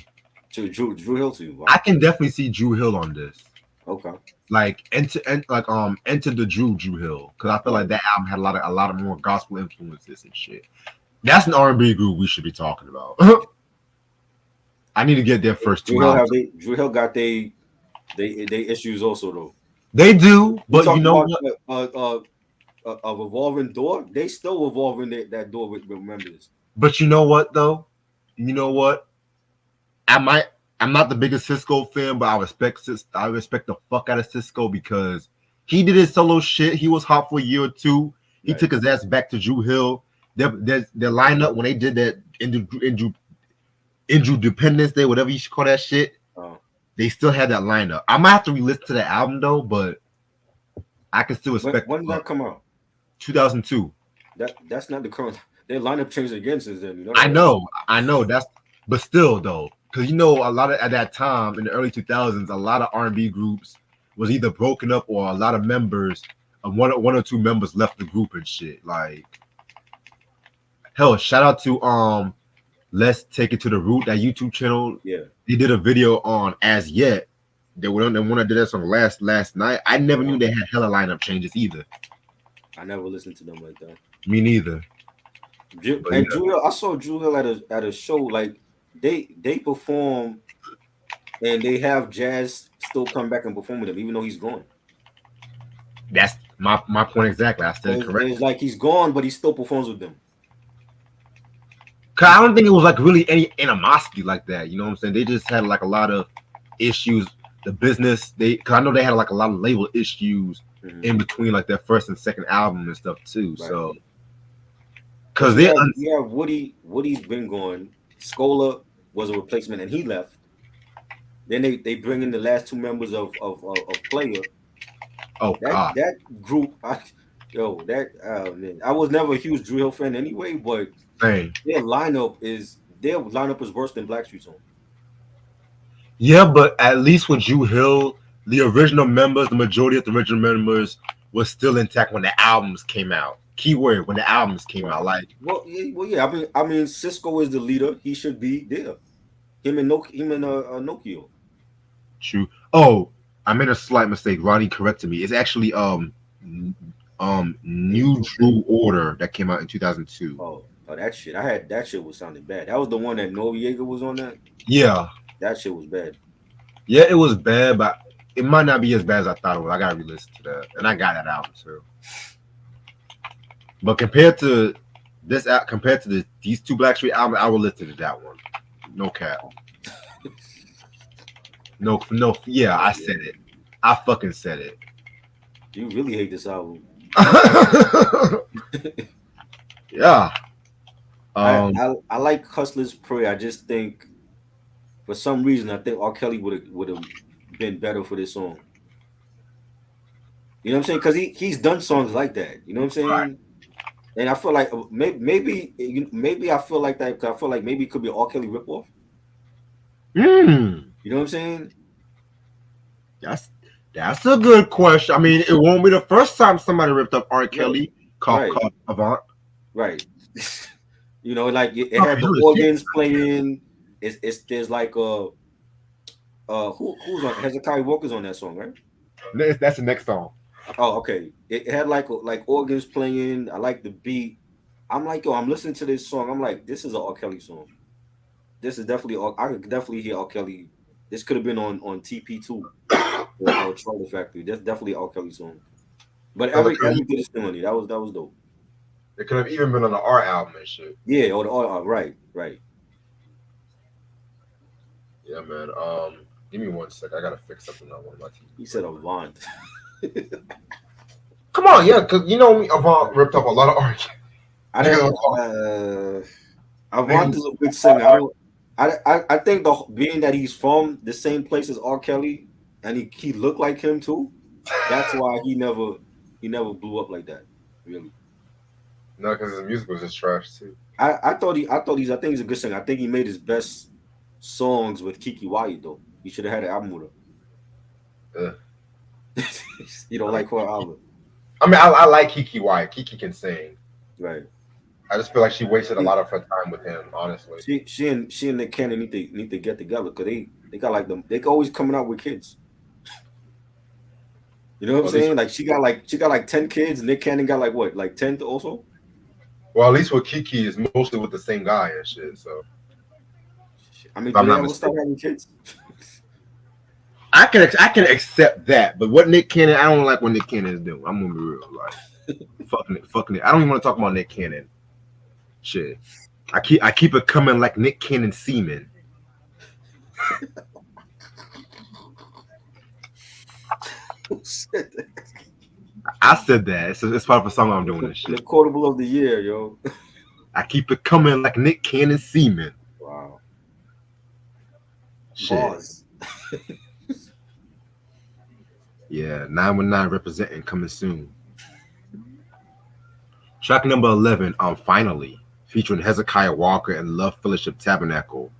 To Drew Hill to you. I Wow. can definitely see Drew Hill on this. Okay. Like enter the Drew Hill because I feel like Right. that album had a lot of more gospel influences and shit. That's an R&B group we should be talking about. I need to get their first Drew two Hill albums. have Drew Hill got they issues also though. They do, You but you talk know about what? a revolving door. They still revolving that door with members. But you know what though? You know what? I might. I'm not the biggest Cisco fan, but I respect the fuck out of Cisco because he did his solo shit. He was hot for a year or two. He Right. took his ass back to Drew Hill. Their lineup when they did that Independence Day, whatever you should call that shit, Uh, they still had that lineup. I might have to re-listen to the album though, but I can still respect when did that come out? 2002. That's not the current. Their lineup changed again since then. You know I that, right? know, I know. But still though, because you know a lot of at that time in the early 2000s, a lot of R&B groups was either broken up or a lot of members, one or two members left the group and shit. Like hell, shout out to Let's Take It to the Root, that YouTube channel. Yeah. They did a video on As Yet. They were on the one that did that song last night. I never knew they had hella lineup changes either. I never listened to them like that. Me neither. But yeah, And Drew Hill, I saw Drew Hill at a show. Like they perform and they have Jazz still come back and perform with him, even though he's gone. that's my point exactly. I said it correct. It's like he's gone, but he still performs with them. Cause I don't think it was like really any animosity like that. You know what I'm saying? They just had like a lot of issues. The business, cause I know they had like a lot of label issues Mhm. in between like their first and second album and stuff too. Right. So, cause they Yeah, Woody. Woody's been gone. Scola was a replacement, and he left. Then they bring in the last two members of Player. oh god, That group, man, I was never a huge Drew Hill fan anyway, but dang. their lineup is worse than Blackstreet's own. Yeah, but at least with Drew Hill, the original members, the majority of the original members was still intact when the albums came out. Keyword when the albums came out. Like Yeah. I mean, Cisco is the leader. He should be there. Him and Nokia. true. Oh, I made a slight mistake. Ronnie corrected me. It's actually New Drew Order that came out in 2002. That shit. I had that shit was sounding bad. That was the one that Noriega was on that. Yeah. That shit was bad. Yeah, it was bad, but it might not be as bad as I thought it was. I gotta re-listen to that, and I got that album too. But compared to these two Blackstreet albums, I will listen to that one. No cap. No. Yeah, I said it. I fucking said it. You really hate this album. Yeah. I like Hustler's Prayer. I just think For some reason, I think R. Kelly would have been better for this song. You know what I'm saying? Because he's done songs like that. You know what I'm saying? And I feel like maybe I feel like that because I feel like maybe it could be an R. Kelly ripoff. Hmm. You know what I'm saying? That's that's a good question. I mean, it won't be the first time somebody ripped up R. Right, Kelly. right, Called Avant. right. Like it Oh, had you the know the shit. organs playing. It's there's like who's on Hezekiah Walker's on that song, right? That's the next song. Oh, okay. It had like organs playing. I like the beat. I'm like, yo, I'm listening to this song. I'm like, this is an R. Kelly song. This is definitely I could definitely hear R. Kelly. This could have been on TP2 or Charlie Factory. That's definitely R. Kelly song. But Because every bit is similar. That was dope. it could have even been on the R album and shit. Yeah, right, right. Yeah, man. Give me one sec. I gotta fix something on one of my He TVs said real quick. Avant. Come on, yeah, because you know me, Avant ripped up a lot of R. Kelly. I Niggas didn't. don't call Avant niggas is a good singer. I don't. I think being that he's from the same place as R. Kelly and he looked like him too. That's why he never blew up like that. Really. no, because his music was just trash too. I think he's a good singer. I think he made his best songs with Kiki Wyatt though. He should have had an album with Ugh. her. You don't I mean, like her album, I mean, I like Kiki White. Kiki can sing. right? I just feel like she wasted a She lot of her time with him, honestly. she and Nick Cannon need to get together because they got like them. They always coming out with kids. You know what I'm Well, at least, saying? Like she got like 10 kids. Nick Cannon got like what, like 10 also. well, at least with Kiki is mostly with the same guy and shit. So, I mean, if do I'm they not ever start mistaken, having kids? I can accept that, but what Nick Cannon, I don't like what Nick Cannon is doing. I'm gonna be real, like fuck Nick. I don't even want to talk about Nick Cannon. Shit, I keep it coming like Nick Cannon semen. Who said that? I said that. It's part of a song I'm doing this The shit. quotable of the year, yo. I keep it coming like Nick Cannon semen. Wow. Shit. Bars. Yeah, 919 representing coming soon. Track number 11, Finally, featuring Hezekiah Walker and Love Fellowship Tabernacle.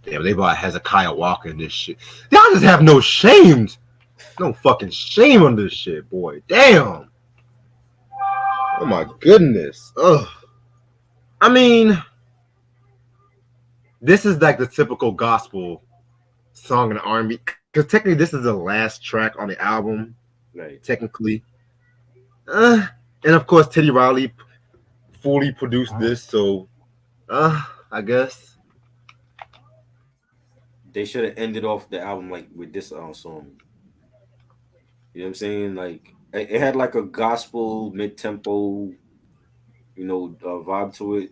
Damn, they brought Hezekiah Walker in this shit. Y'all just have no shame. No fucking shame on this shit, boy. Damn. Oh my goodness. Ugh. I mean, this is like the typical gospel song in R&B. Because technically, this is the last track on the album. Right. Technically. And of course, Teddy Riley fully produced this, so I guess. They should have ended off the album like with this song. You know what I'm saying? Like it had like a gospel mid tempo, vibe to it.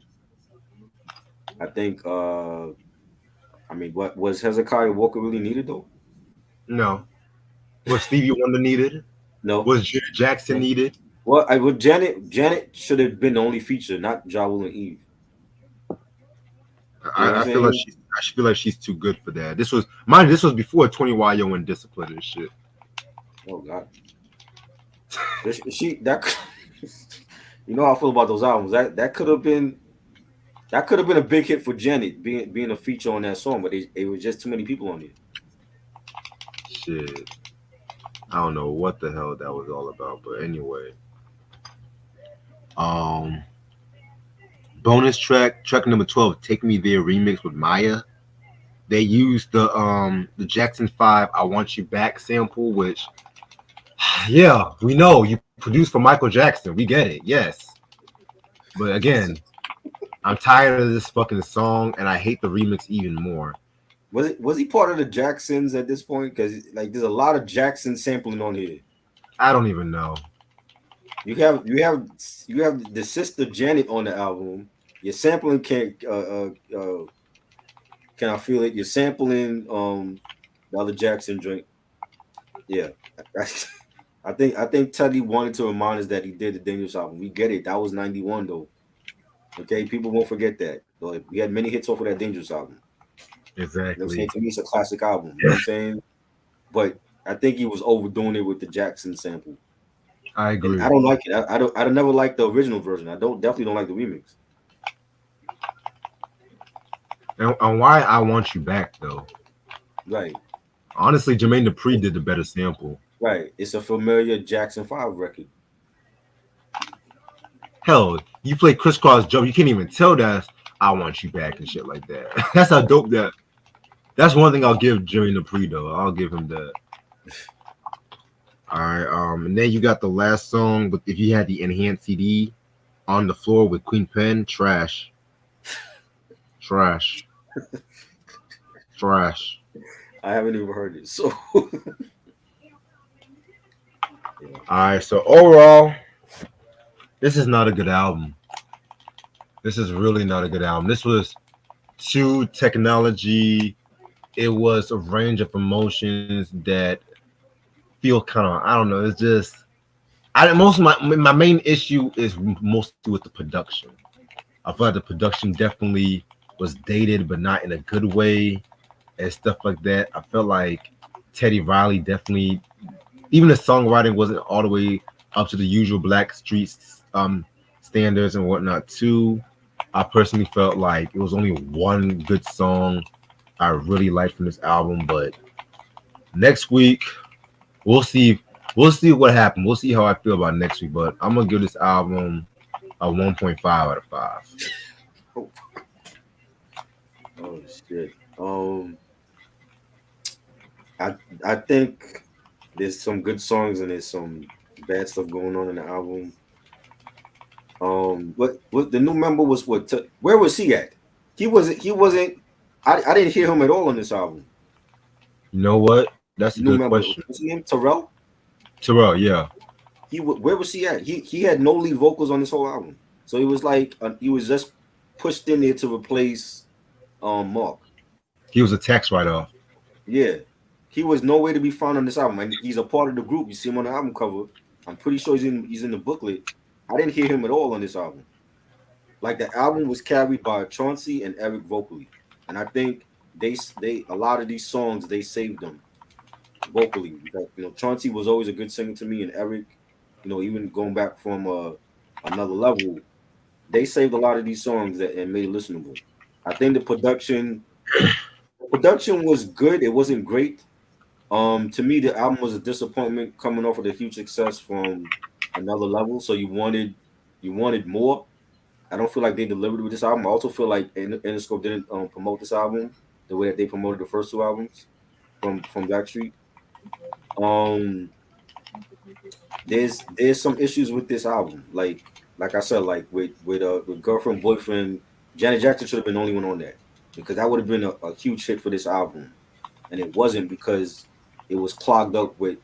I think. I mean, what was Hezekiah Walker really needed though? No. Was Stevie Wonder needed? No. Was Janet Jackson No. needed? Well, with Janet should have been the only feature, not Ja Rule and Eve. You know what I'm I feel like saying? she's too good for that. This was before 20 YO and Discipline and shit. Oh God. She that you know how I feel about those albums. That could have been a big hit for Janet being a feature on that song, but it was just too many people on it. Shit. I don't know what the hell that was all about, but anyway. Um Bonus track number 12, Take Me There remix with Maya. They used the Jackson 5 I Want You Back sample, which yeah, we know you produced for Michael Jackson. We get it, yes. But again, I'm tired of this fucking song and I hate the remix even more. Was he part of the Jacksons at this point? Because like there's a lot of Jackson sampling on here. I don't even know. You have the sister Janet on the album. You're sampling can I feel it? You're sampling the other Jackson joint. Yeah. I think Teddy wanted to remind us that he did the Dangerous album. We get it. That was 91 though. Okay, people won't forget that. Like, we had many hits off of that Dangerous album. You know what I'm saying? Exactly. To me, it's a classic album. You know what I'm saying? But I think he was overdoing it with the Jackson sample, I and I agree. don't like it. I don't never like the original version. I don't definitely don't like the remix. And why I want you back though? Right, Honestly, Jermaine Dupri did the better sample. right. It's a familiar Jackson 5 record. Hell, you play crisscross jump, you can't even tell that's I want you back and shit like that. That's how dope that. That's one thing I'll give Jermaine Dupri though. I'll give him that. All right. And then you got the last song, but if you had the enhanced CD on the floor with Queen Pen, trash, trash, trash. I haven't even heard it. So yeah. All right. So overall, this is not a good album. This is really not a good album. This was too technology. It was a range of emotions that feel kind of I don't know. It's just I most of my main issue is mostly with the production. I feel like the production definitely was dated, but not in a good way and stuff like that. I felt like Teddy Riley definitely even the songwriting wasn't all the way up to the usual Blackstreet standards and whatnot too. I personally felt like it was only one good song I really liked from this album, but next week we'll see. We'll see what happens. We'll see how I feel about next week. But I'm gonna give this album a 1.5 out of 5. Oh, oh shit. I I think there's some good songs and there's some bad stuff going on in the album. What the new member was what? Where was he at? He wasn't. I didn't hear him at all on this album. You know what? That's a The good new member, question. what's his name? Terrell. Terrell, yeah. Where was he at? He had no lead vocals on this whole album, so he was like he was just pushed in there to replace Mark. He was a tax write off. Yeah, he was nowhere to be found on this album, and he's a part of the group. You see him on the album cover. I'm pretty sure he's in the booklet. I didn't hear him at all on this album. Like the album was carried by Chauncey and Eric vocally, and I think they a lot of these songs they saved them vocally because Chauncey was always a good singer to me, and Eric, even going back from another level, they saved a lot of these songs that and made it listenable. I think the production was good. It wasn't great. To me, the album was a disappointment coming off of the huge success from another level. So you wanted more. I don't feel like they delivered with this album. I also feel like Interscope didn't promote this album the way that they promoted the first two albums from Blackstreet. Um, there's some issues with this album. Like I said, like with girlfriend boyfriend, Janet Jackson should have been the only one on that because that would have been a huge hit for this album, and it wasn't because it was clogged up with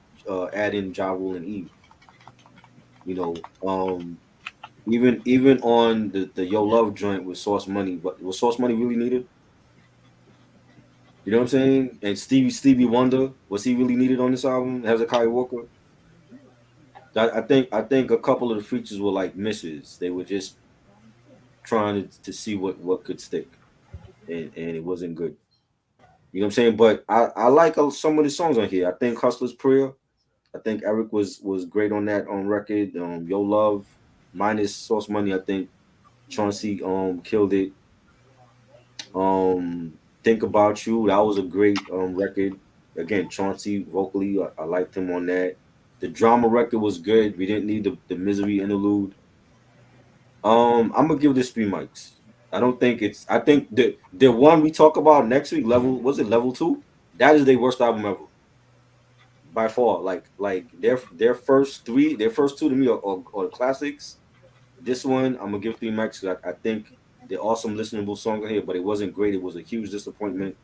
adding Ja Rule and Eve. You know, even on the Yo Love joint with Source Money, but was Source Money really needed? You know what I'm saying? And Stevie Wonder, was he really needed on this album? Hezekiah Walker. I think a couple of the features were like misses. They were just trying to see what could stick, and it wasn't good. You know what I'm saying? But I like some of the songs on here. I think Hustler's Prayer. I think Eric was great on that on record. Yo Love, minus Source Money. I think Chauncey killed it. Um, Think About You. That was a great record. Again, Chauncey vocally, I liked him on that. The drama record was good. We didn't need the misery interlude. I'm gonna give this 3 mics. I don't think it's. I think the one we talk about next week, level 2? That is their worst album ever by far. Like their first two to me are the classics. This one I'm gonna give 3 mics. I think they're awesome listenable songs on here, but it wasn't great. It was a huge disappointment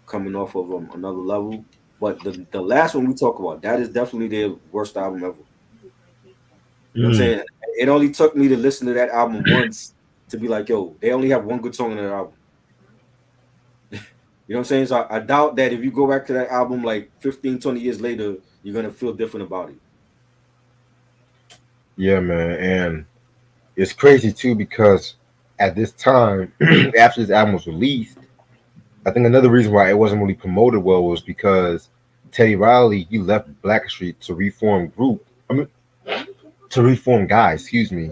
coming off of another level. But the last one we talk about, that is definitely their worst album ever. You know what I'm Mm, saying? It only took me to listen to that album once to be like, yo, they only have one good song on that album. You know what I'm saying? So I doubt that if you go back to that album like 15, 20 years later, you're gonna feel different about it. yeah, man. And it's crazy too because at this time, after this album was released, I think another reason why it wasn't really promoted well was because Teddy Riley he left Blackstreet to reform group. I mean, to reform Guy, excuse me.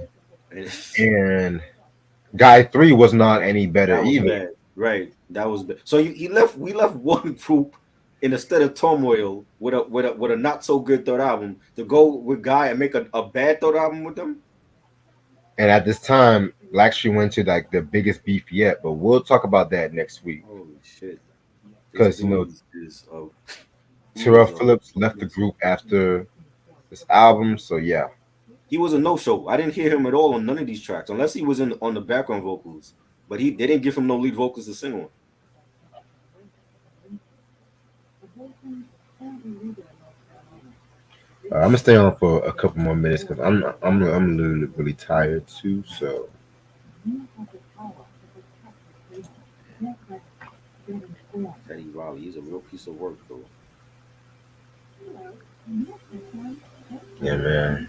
And And Guy 3 was not any better that was either. bad, right? That was bad. So he left. We left one group in a state of turmoil with a not so good third album to go with Guy and make a bad third album with them. And at this time, Blackstreet went to like the biggest beef yet. But we'll talk about that next week Holy shit! This because dude is he Terrell is Phillips left the group after this album. So yeah, he was a no show. I didn't hear him at all on none of these tracks unless he was in on the background vocals. But they didn't give him no lead vocals to sing on. I'm gonna stay on for a couple more minutes because I'm literally really tired too. So Teddy Riley, he's a real piece of work though. yeah, man.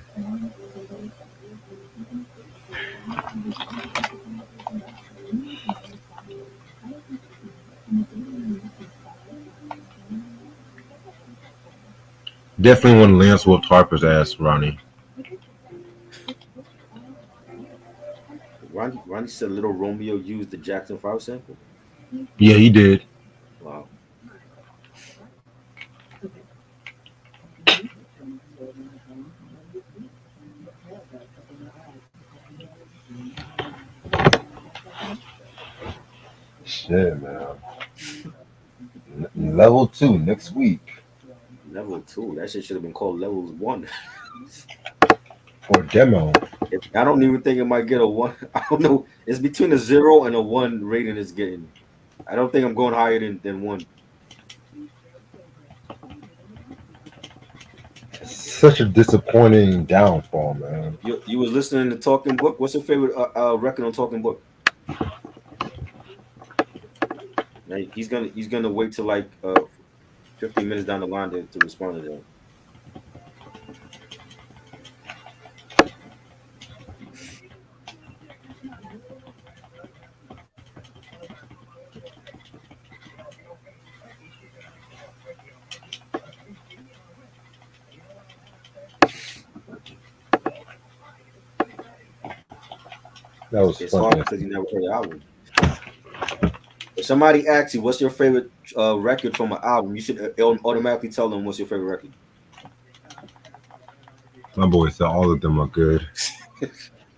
Definitely one Lance whooped Harper's ass, Ronnie. Ronnie said Little Romeo used the Jackson 5 sample. Yeah, he did. Wow. Shit, man. Level 2 next week Level 2. That shit should have been called Levels 1. for demo. I don't even think it might get a 1. I don't know. It's between a 0 and a 1 rating it's getting. I don't think I'm going higher than 1. Such a disappointing downfall, man. You was listening to Talking Book. What's your favorite record on Talking Book? Now, he's gonna wait till like 15 minutes down the line to respond to that. That was It's hard funny. because you never heard the album. If somebody asks you what's your favorite record from an album, you should automatically tell them what's your favorite record. My boy said all of them are good.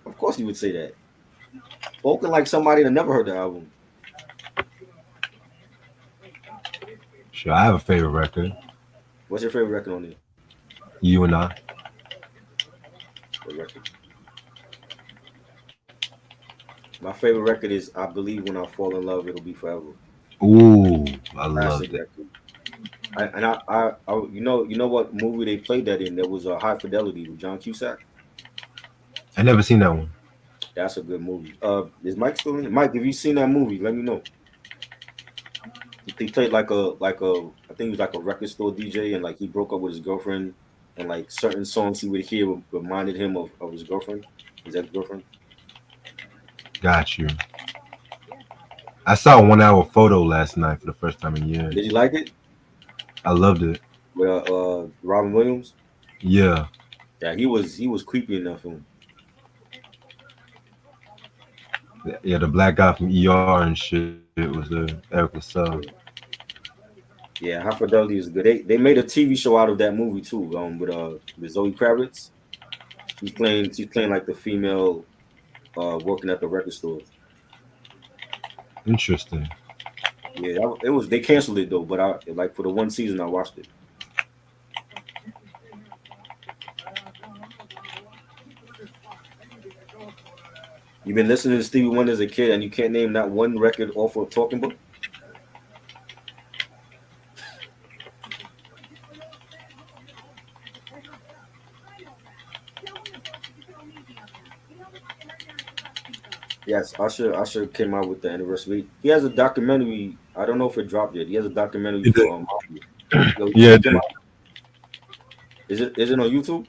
Of course, you would say that. Spoken like somebody that never heard the album. Sure, I have a favorite record. What's your favorite record on there? You and I. What record? My favorite record is I Believe When I Fall in Love, It'll Be Forever. Ooh, I Classic loved it. record. You know what movie they played that in? There was a High Fidelity with John Cusack. I never seen that one. That's a good movie. Is Mike still in? Mike, have you seen that movie? Let me know. He played I think he was like a record store DJ, and like he broke up with his girlfriend, and like certain songs he would hear reminded him of his girlfriend, his ex girlfriend. Got you. I saw a 1 hour photo last night for the first time in years. Did you like it? I loved it. With Robin Williams. Yeah. Yeah, he was creepy in that film. Yeah, the black guy from ER and shit was Eric Lassell. Yeah, High Fidelity is good. They made a TV show out of that movie too. With Zoe Kravitz. She's playing like the female working at the record store. Interesting. Yeah, it was. They canceled it though, but I like for the one season I watched it. You've been listening to Stevie Wonder as a kid, and you can't name that one record off of Talking Book. Yes, Usher came out with the anniversary. He has a documentary. I don't know if it dropped yet. He has a documentary Is it? for Yo, Yeah, check him out. Is it on YouTube?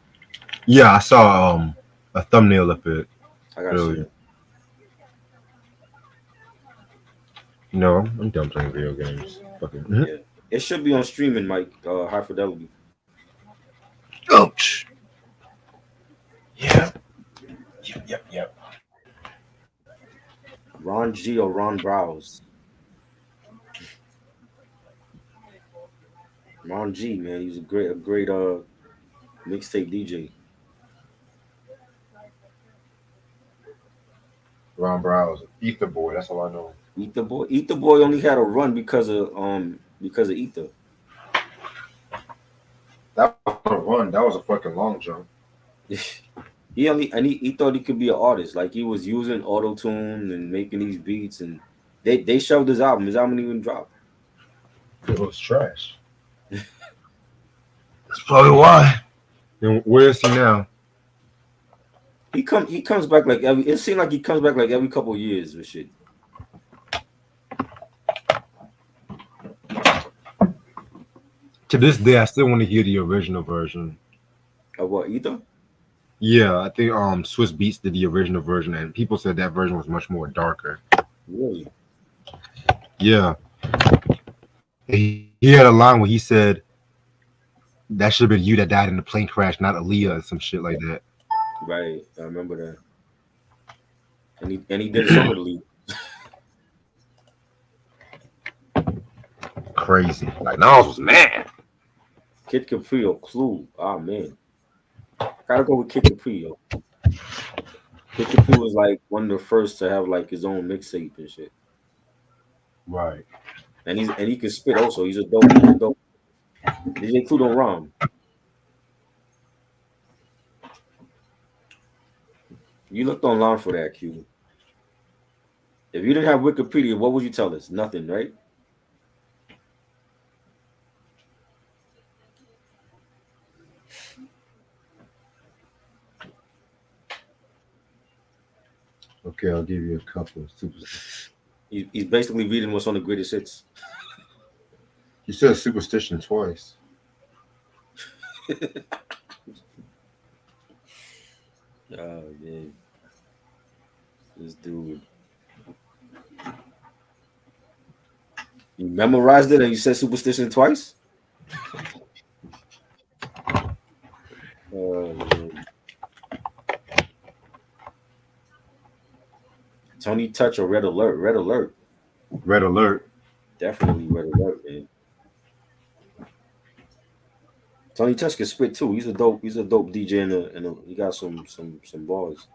yeah. I saw a thumbnail of it I gotta see earlier. it. No, I'm done playing video games. Fucking. Mhm. Yeah, it should be on streaming, Mike. High fidelity. Ouch. Yeah. Yep. Yep. Yep. Ron G or Ron Browse. Ron G, man, he was a great mixtape DJ. Ron Browse, Ether Boy. That's all I know. Ether Boy only had a run because of Ether. That was not a run. That was a fucking long jump. He thought he could be an artist. Like he was using auto tune and making these beats, and they shelved his album. His album didn't even drop. It was trash. That's probably why. And where is he now? He comes back like every. It seemed like he comes back like every couple of years with shit. To this day, I still want to hear the original version. Of what, Ether? Yeah, I think Swiss Beats did the original version, and people said that version was much more darker. Really? Yeah, he had a line where he said that should have been you that died in the plane crash, not Aaliyah, or some shit like that. Right. I remember that. And he did a song with the lead. Crazy. Like Nas was mad. Kid Capri or Clue. Ah man. Gotta go with Kid Capri, yo. Kid Capri was like one of the first to have like his own mixtape and shit. Right. And he can spit also. He's a dope. DJ Clue don't rhyme. You looked online for that, Q. If you didn't have Wikipedia, what would you tell us? Nothing, right? Okay, I'll give you a couple. He's basically reading what's on the greatest hits. You said superstition twice. Oh man, this dude. You memorized it and you said superstition twice? Oh man. Tony Touch or Red Alert? Red Alert. Red alert. Definitely Red Alert, man. Tony Touch can spit too. He's a dope DJ and he got some bars.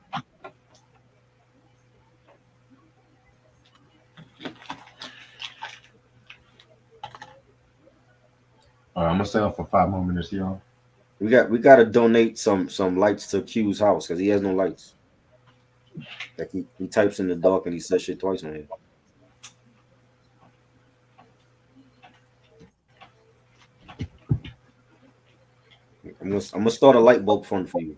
All right, I'm gonna stay up for 5 more minutes, y'all. We gotta donate some lights to Q's house because he has no lights. Like he types in the dark and he says shit twice on here. I'm gonna start a light bulb fund for you.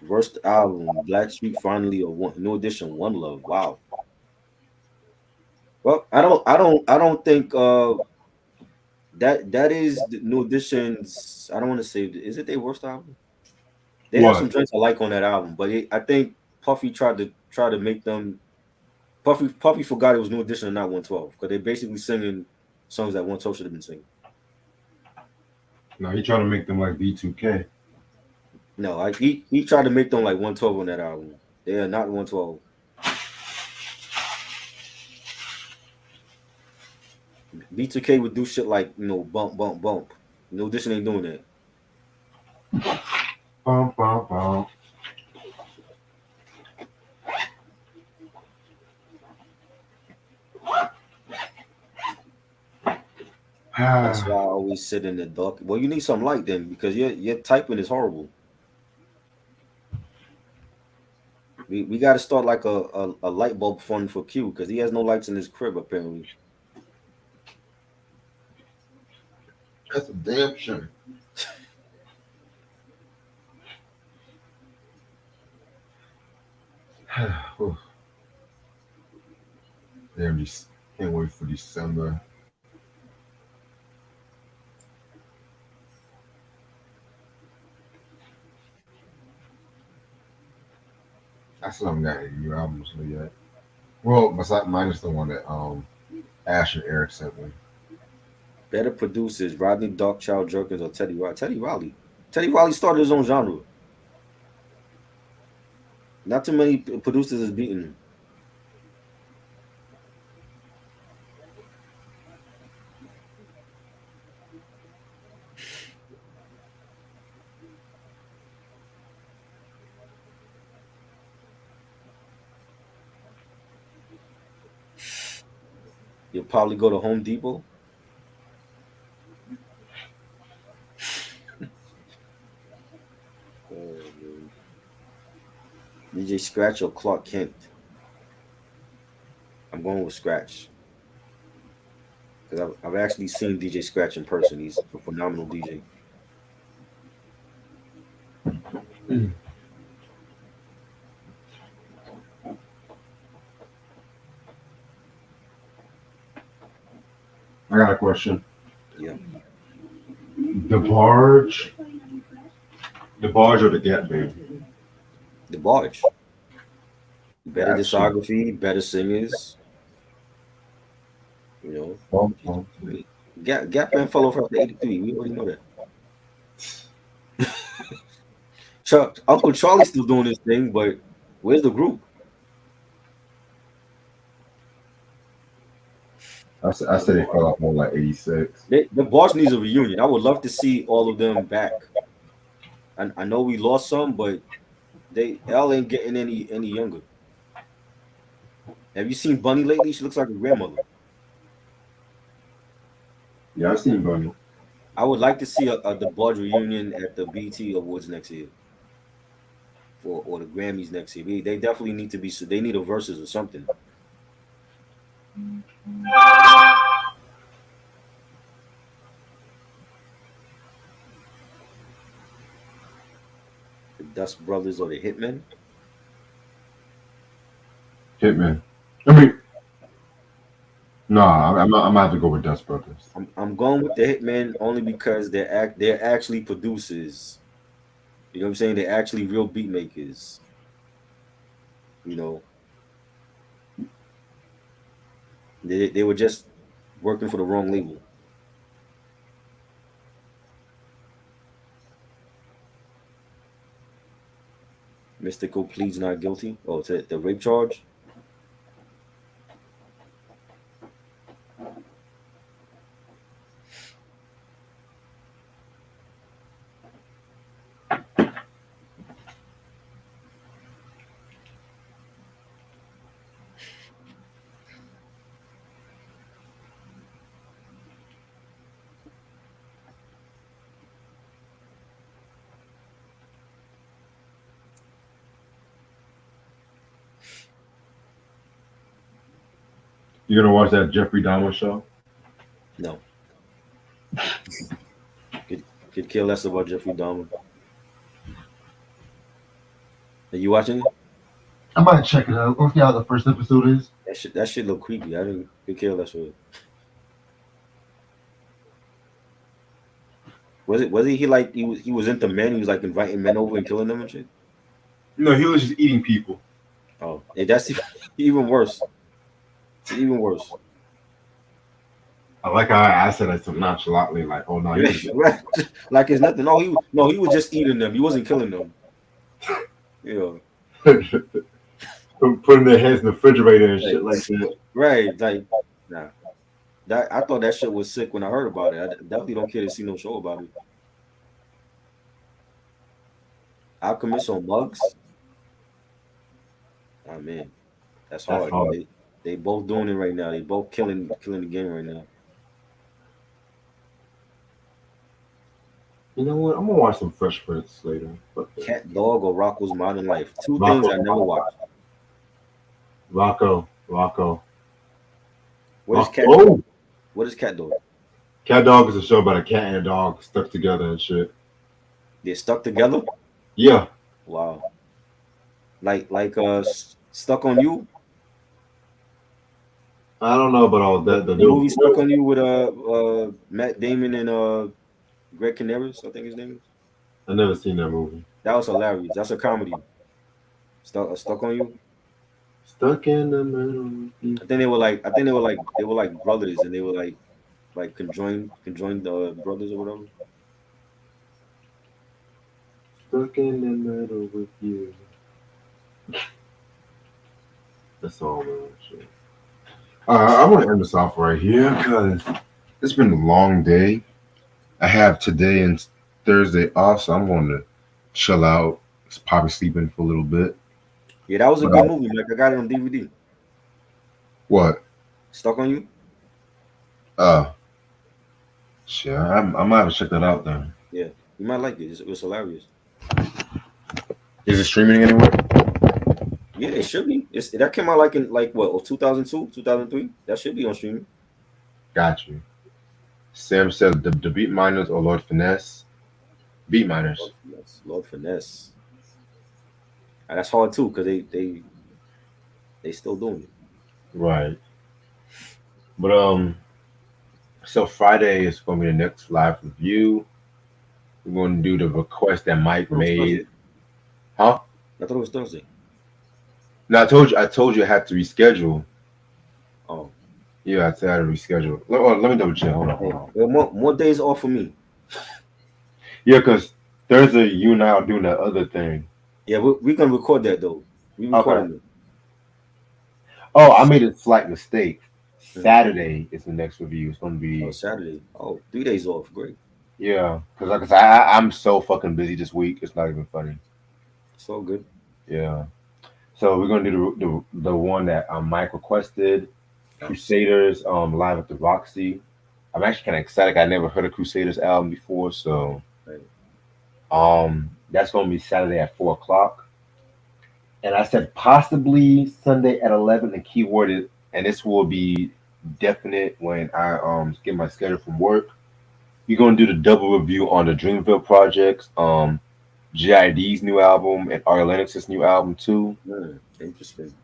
Worst album, Blackstreet finally a one new edition, One Love. Wow. Well, I don't think that is the new editions. I don't want to say is it their worst album? They have some What? joints I like on that album, but I think Puffy tried to make them. Puffy forgot it was new edition and not 112 because they basically singing songs that 112 should have been singing. No, he trying to make them like B2K. No, like he tried to make them like 112 on that album. They are not 112. B2K would do shit like bump bump bump. New edition ain't doing that. Bum, bum, bum. That's why I always sit in the dark. Well, you need some light then because your typing is horrible. We got to start like a light bulb fund for Q because he has no lights in his crib apparently. That's a damn shame. Damn, just can't wait for December. I still haven't got any new albums yet. Well, besides minus the one that Ash and Eric sent me. Better producers: Rodney Darkchild Jerkins or Teddy Riley. Teddy Riley. Teddy Riley started his own genre. Not too many producers is beating him. You'll probably go to Home Depot. Man. DJ Scratch or Clark Kent. I'm going with Scratch because I've actually seen DJ Scratch in person. He's a phenomenal DJ. I got a question. Yeah, The barge, the barge or the Gap Band? The Barge. Better Got you. discography, better singers. You know, Well, Gap Band fell off after '83. We already know that. Uncle Charlie's still doing his thing, but where's the group? I said it fell off more like 86. The Barge needs a reunion. I would love to see all of them back. I know we lost some, but they L ain't getting any younger. Have you seen Bunny lately? She looks like a grandmother. Yeah, I seen Bunny. I would like to see the Barge reunion at the BT Awards next year, or the Grammys next year. They definitely need to be. They need a versus or something. The Dust Brothers or the Hitmen. Hitman. I mean, nah, I'm gonna have to go with Dust Brothers. I'm going with the Hitmen only because they're actually producers. You know what I'm saying? They're actually real beat makers. You know, they were just working for the wrong label. Mystical pleads not guilty. Oh, to the rape charge. You gonna watch that Jeffrey Dahmer show? No, could could care less about Jeffrey Dahmer. Are you watching it? I might check it out. Go see how the first episode is. That shit look creepy. I didn't could care less for it. Was he like he was into men? He was like inviting men over and killing them and shit. No, he was just eating people. Oh, and that's even worse. It's even worse. I like how I said it so nonchalantly, like, oh no, he was Right. Like it's nothing. No, he was just eating them. He wasn't killing them. You know, putting their heads in the refrigerator and shit like that. right? Like, nah. That I thought that shit was sick when I heard about it. I definitely don't care to see no show about it. Alchemist on Mugs. Oh man, that's That's hard. hard. They both doing it right now. They both killing the game right now. You know what? I'm gonna watch some Fresh Prince later. Fuck that. Cat Dog or Rocco's Modern Life. Two things Rocco, I never watched. Rocco. What is Cat Dog? Oh, What is Cat Dog? Cat Dog is a show about a cat and a dog stuck together and shit. They're stuck together. Yeah, Wow. Stuck on You. I don't know about all that. The The movie new, Stuck on You with Matt Damon and Greg Canaris, I think his name is. I never seen that movie. That was hilarious. That's a comedy. Stuck on you. Stuck in the middle. I think they were like they were like brothers, and they were like conjoined brothers or whatever. Stuck in the middle with you. That's all, man. Shit. I want to end this off right here because it's been a long day. I have today and Thursday off, so I'm going to chill out. Probably sleeping for a little bit. Yeah, that was a But good movie. Like I got it on DVD. what? Stuck on you. Uh, shit. I might have to check that out then. Yeah, you might like it. It was hilarious. Is it streaming anywhere? Yeah, it should be. That came out like in like what 2002, 2003. That should be on streaming. Got you. Sam said the Beat Miners or Lord Finesse. Beat Miners. Lord Finesse. And that's hard too because they still doing it. Right. But so Friday is going to be the next live review. We're going to do the request that I Mike thought it was made. Thursday. Huh? I thought it was Thursday. No, I told you I had to reschedule. Oh, Yeah, I said I had to reschedule. Let me double check. Hold on, hold hey, on. well, more days off for me. Yeah, because Thursday you and I are doing that other thing. Yeah, we can record that though. We Okay. recording it. Oh, I made a slight mistake. Mhm. Saturday is the next review. It's going to Oh, be Saturday. Oh, 3 days off. Great. yeah, because I'm so fucking busy this week. It's not even funny. It's all good. Yeah. So we're gonna do the one that Mike requested, Nice. Crusaders live at the Roxy. I'm actually kind of excited. I never heard a Crusaders album before, so Right. that's gonna be Saturday at 4 o'clock. And I said possibly Sunday at 11. The keyword is, and this will be definite when I get my schedule from work. We're gonna do the double review on the Dreamville projects, JID's new album and Ari Lennox's new album too. Interesting.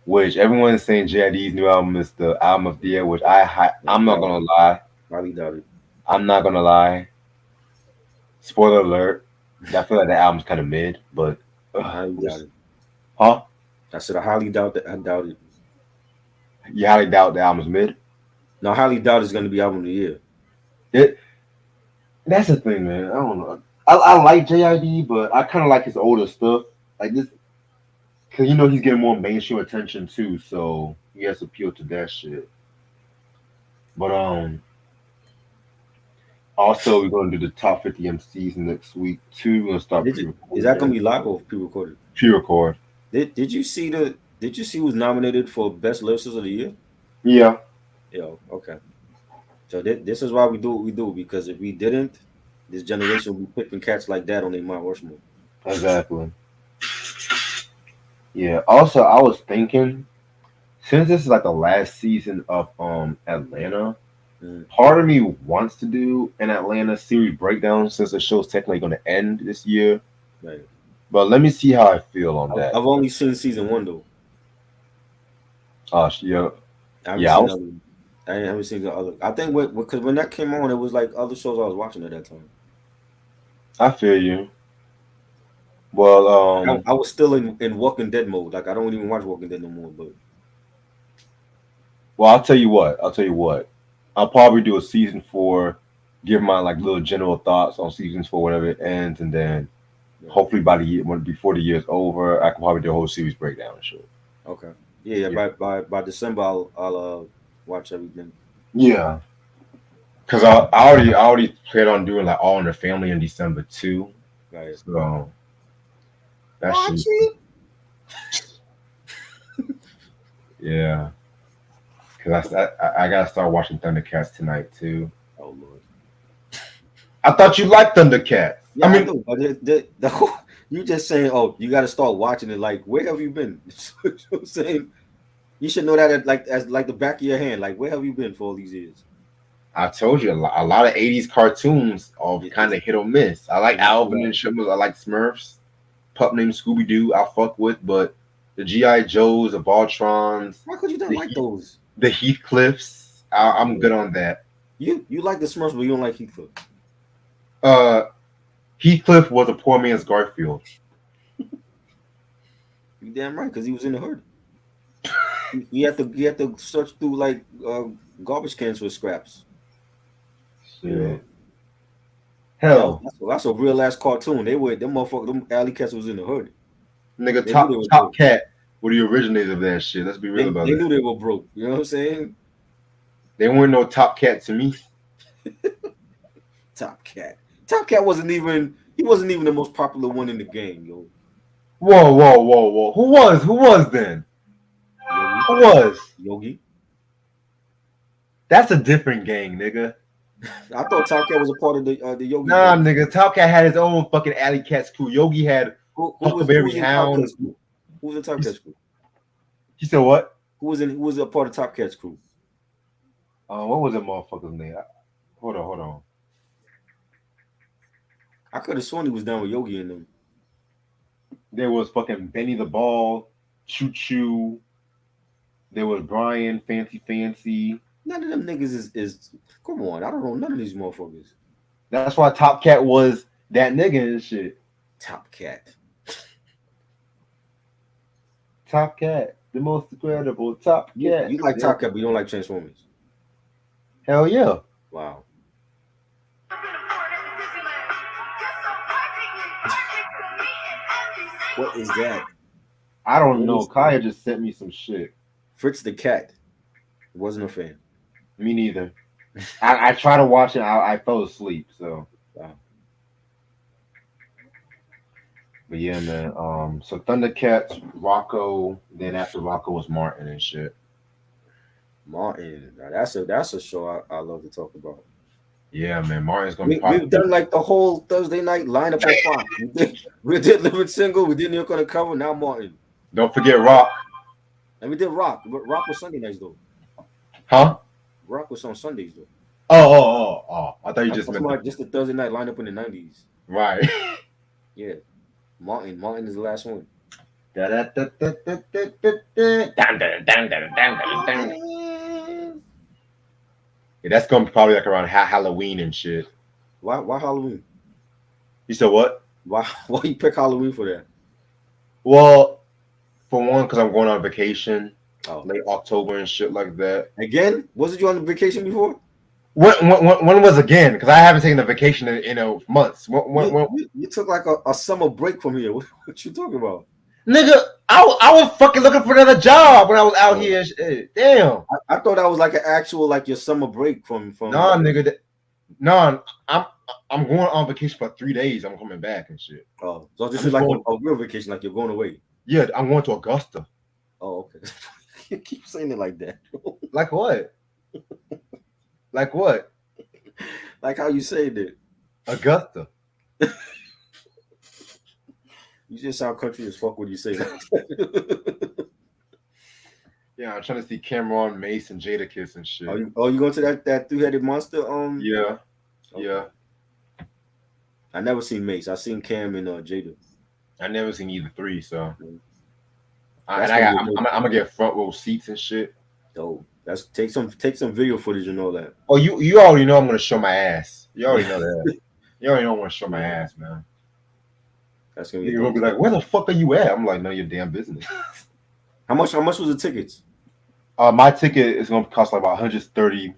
Which everyone is saying JID's new album is the album of the year, which I I'm not doubt gonna it. lie. Highly doubt it. I'm not gonna lie. Spoiler alert. I feel like the album's kind of mid, but Highly doubt it. huh? I said I highly doubt that. I doubt it. You highly doubt the album's mid. Now, I highly doubt it's going to be album of the year. It that's the thing, man. I don't know. I like JID, but I kind of like his older stuff, like this, because he's getting more mainstream attention too, so he has to appeal to that shit. But also we're gonna do the top 50 MCs next week too. We're gonna start Is pre-recording that going that. to be live or pre-recorded? Pre-record. Did you see Did you see who's nominated for best lyricist of the year? Yeah, Yo, okay. So this is why we do what we do, because if we didn't, this generation would be picking cats like that on their Mount Rushmore. exactly. Yeah. Also, I was thinking, since this is like the last season of Atlanta, Mm, part of me wants to do an Atlanta series breakdown since the show's technically going to end this year. right. But let me see how I feel on that. I've only seen season one though. Yeah, I haven't yeah, seen other. I haven't seen the other. I think because when that came on, it was like other shows I was watching at that time. I feel you. Well, I was still in Walking Dead mode. Like I don't even watch Walking Dead no more. But I'll tell you what. I'll tell you what. I'll probably do a season 4, give my like little general thoughts on seasons 4 whenever it ends, and then yeah. hopefully by the year, before the year's over, I can probably do a whole series breakdown and shit. Okay. Yeah. Yeah. By December, I'll watch everything. Yeah. Cause I already plan on doing like All in the Family in December too. Right. So that Watch shit. it. Yeah. Cause I gotta start watching Thundercats tonight too. Oh Lord. I thought you liked Thundercats. I Yeah, I mean, do. But the whole, you just saying, oh, you got to start watching it. Like, where have you been? You know what I'm saying, you should know that as like the back of your hand. Like, where have you been for all these years? I told you a lot of '80s cartoons are It, kind it's of hit or miss. I like it's not Alvin and allowed. Shimmer. I like Smurfs. Pup named Scooby Doo. I fuck with, but the GI Joes, the Voltrons, Why could you not the like those? the Heathcliffs. Oh I'm good Lord. on that. You like the Smurfs, but you don't like Heathcliff. Uh, Heathcliff was a poor man's Garfield. You damn right, because he was in the hood. He had to search through like garbage cans for scraps. You know, Shit. Hell, that's a real ass cartoon. They were them motherfuckers. Them alley cats was in the hood. nigga, They knew they were Top broke. Cat were the originators of that shit. Let's be real about They that. knew they were broke. You know what I'm saying? They weren't no Top Cat to me. Top Cat. Top Cat wasn't even. He wasn't even the most popular one in the game, yo. Whoa, whoa, whoa, whoa. Who was? Who was then? Yogi. Who was? Yogi. That's a different gang, nigga. I thought Top Cat was a part of the Yogi Nah, gang. nigga. Top Cat had his own fucking Alley Cats crew. Yogi had Who Huckleberry was in Top Hound. Cat's crew? Who was in Top Cat's crew? He said what? Who was a part of Top Cat's crew? What was that motherfucker's name? Hold on, hold on. I could have sworn he was down with Yogi and them. There was fucking Benny the Ball, Choo Choo. There was Brian, Fancy Fancy. None of them niggas is come on. I don't know none of these motherfuckers. That's why Top Cat was that nigga and shit. Top Cat. Top Cat, the most incredible Top Cat. You like Top Cat, but you don't like Transformers. Hell yeah. Wow. What is that? I don't What know. is Kaya just sent me some shit. Fritz the Cat? Wasn't a fan. Me neither. I tried to watch it. I fell asleep. So, Wow. but yeah, man. So Thundercats, Rocco. Then after Rocco was Martin and shit. Martin. Now that's a show I love to talk about. Yeah, man. Martin's gonna be We've popular. done like the whole Thursday night lineup on Fox. We did Living Single. We did New York Undercover. Now Martin. Don't forget Rock. And we did Rock. But Rock was Sunday nights though. Huh? Rock was on Sundays though. Oh. I thought you I'm just talking meant about just the Thursday night lineup in the 90s. right. Yeah. Martin is the last one. Yeah, that's gonna be probably like around Halloween and shit. Why Halloween? You said what? Why you pick Halloween for that? Well, for one, because I'm going on vacation Oh. late October and shit like that. Again? Wasn't you on vacation before? When was again? Because I haven't taken a vacation in months. You took like a summer break from here. What you talking about? Nigga, I was fucking looking for another job when I was out Oh. here. And shit. Damn. I thought that was like an actual like your summer break from. Nah, nigga. Nah, I'm going on vacation for 3 days. I'm coming back and shit. Oh, so this is like a real vacation, like you're going away. Yeah, I'm going to Augusta. Oh, okay. You keep saying it like that. Like what? Like what? Like how you said it. Augusta. You just sound country as fuck when you say that. Yeah, I'm trying to see Cameron, Mace, and Jada Kiss and shit. You going to that 3-headed monster? Yeah. Okay. Yeah. I never seen Mace. I seen Cam and Jada. I never seen either three, so Mm. I'm gonna get front row seats and shit. Oh, that's take some video footage and all that. Oh, you already know I'm gonna show my ass. You already know that. You already know I'm gonna show my ass, man. That's gonna You're gonna be like, where the fuck are you at? I'm like, none of your damn business. How much was the tickets? My ticket is gonna cost like about 130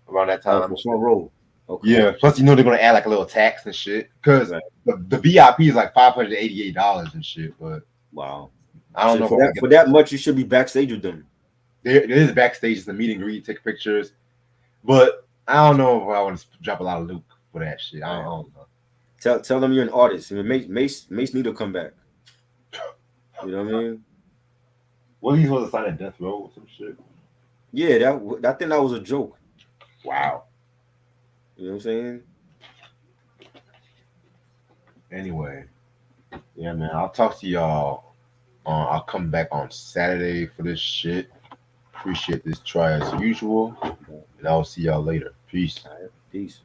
around that time. Front row. Okay. Yeah. Plus, you know they're gonna add like a little tax and shit because Right. the VIP is like $588 and shit. But Wow. I don't know for that much. You should be backstage with them. There is backstage, it's a meet and greet, take pictures, but I don't know if I want to drop a lot of loot for that shit. I don't know. Tell them you're an artist. Mace need to come back. You know what I mean? What, he's supposed to sign a death row or some shit? Yeah, I think that was a joke. Wow. You know what I'm saying? Anyway, yeah, man. I'll talk to y'all. I'll come back on Saturday for this shit. Appreciate this try as usual, and I'll see y'all later. Peace. All right, peace.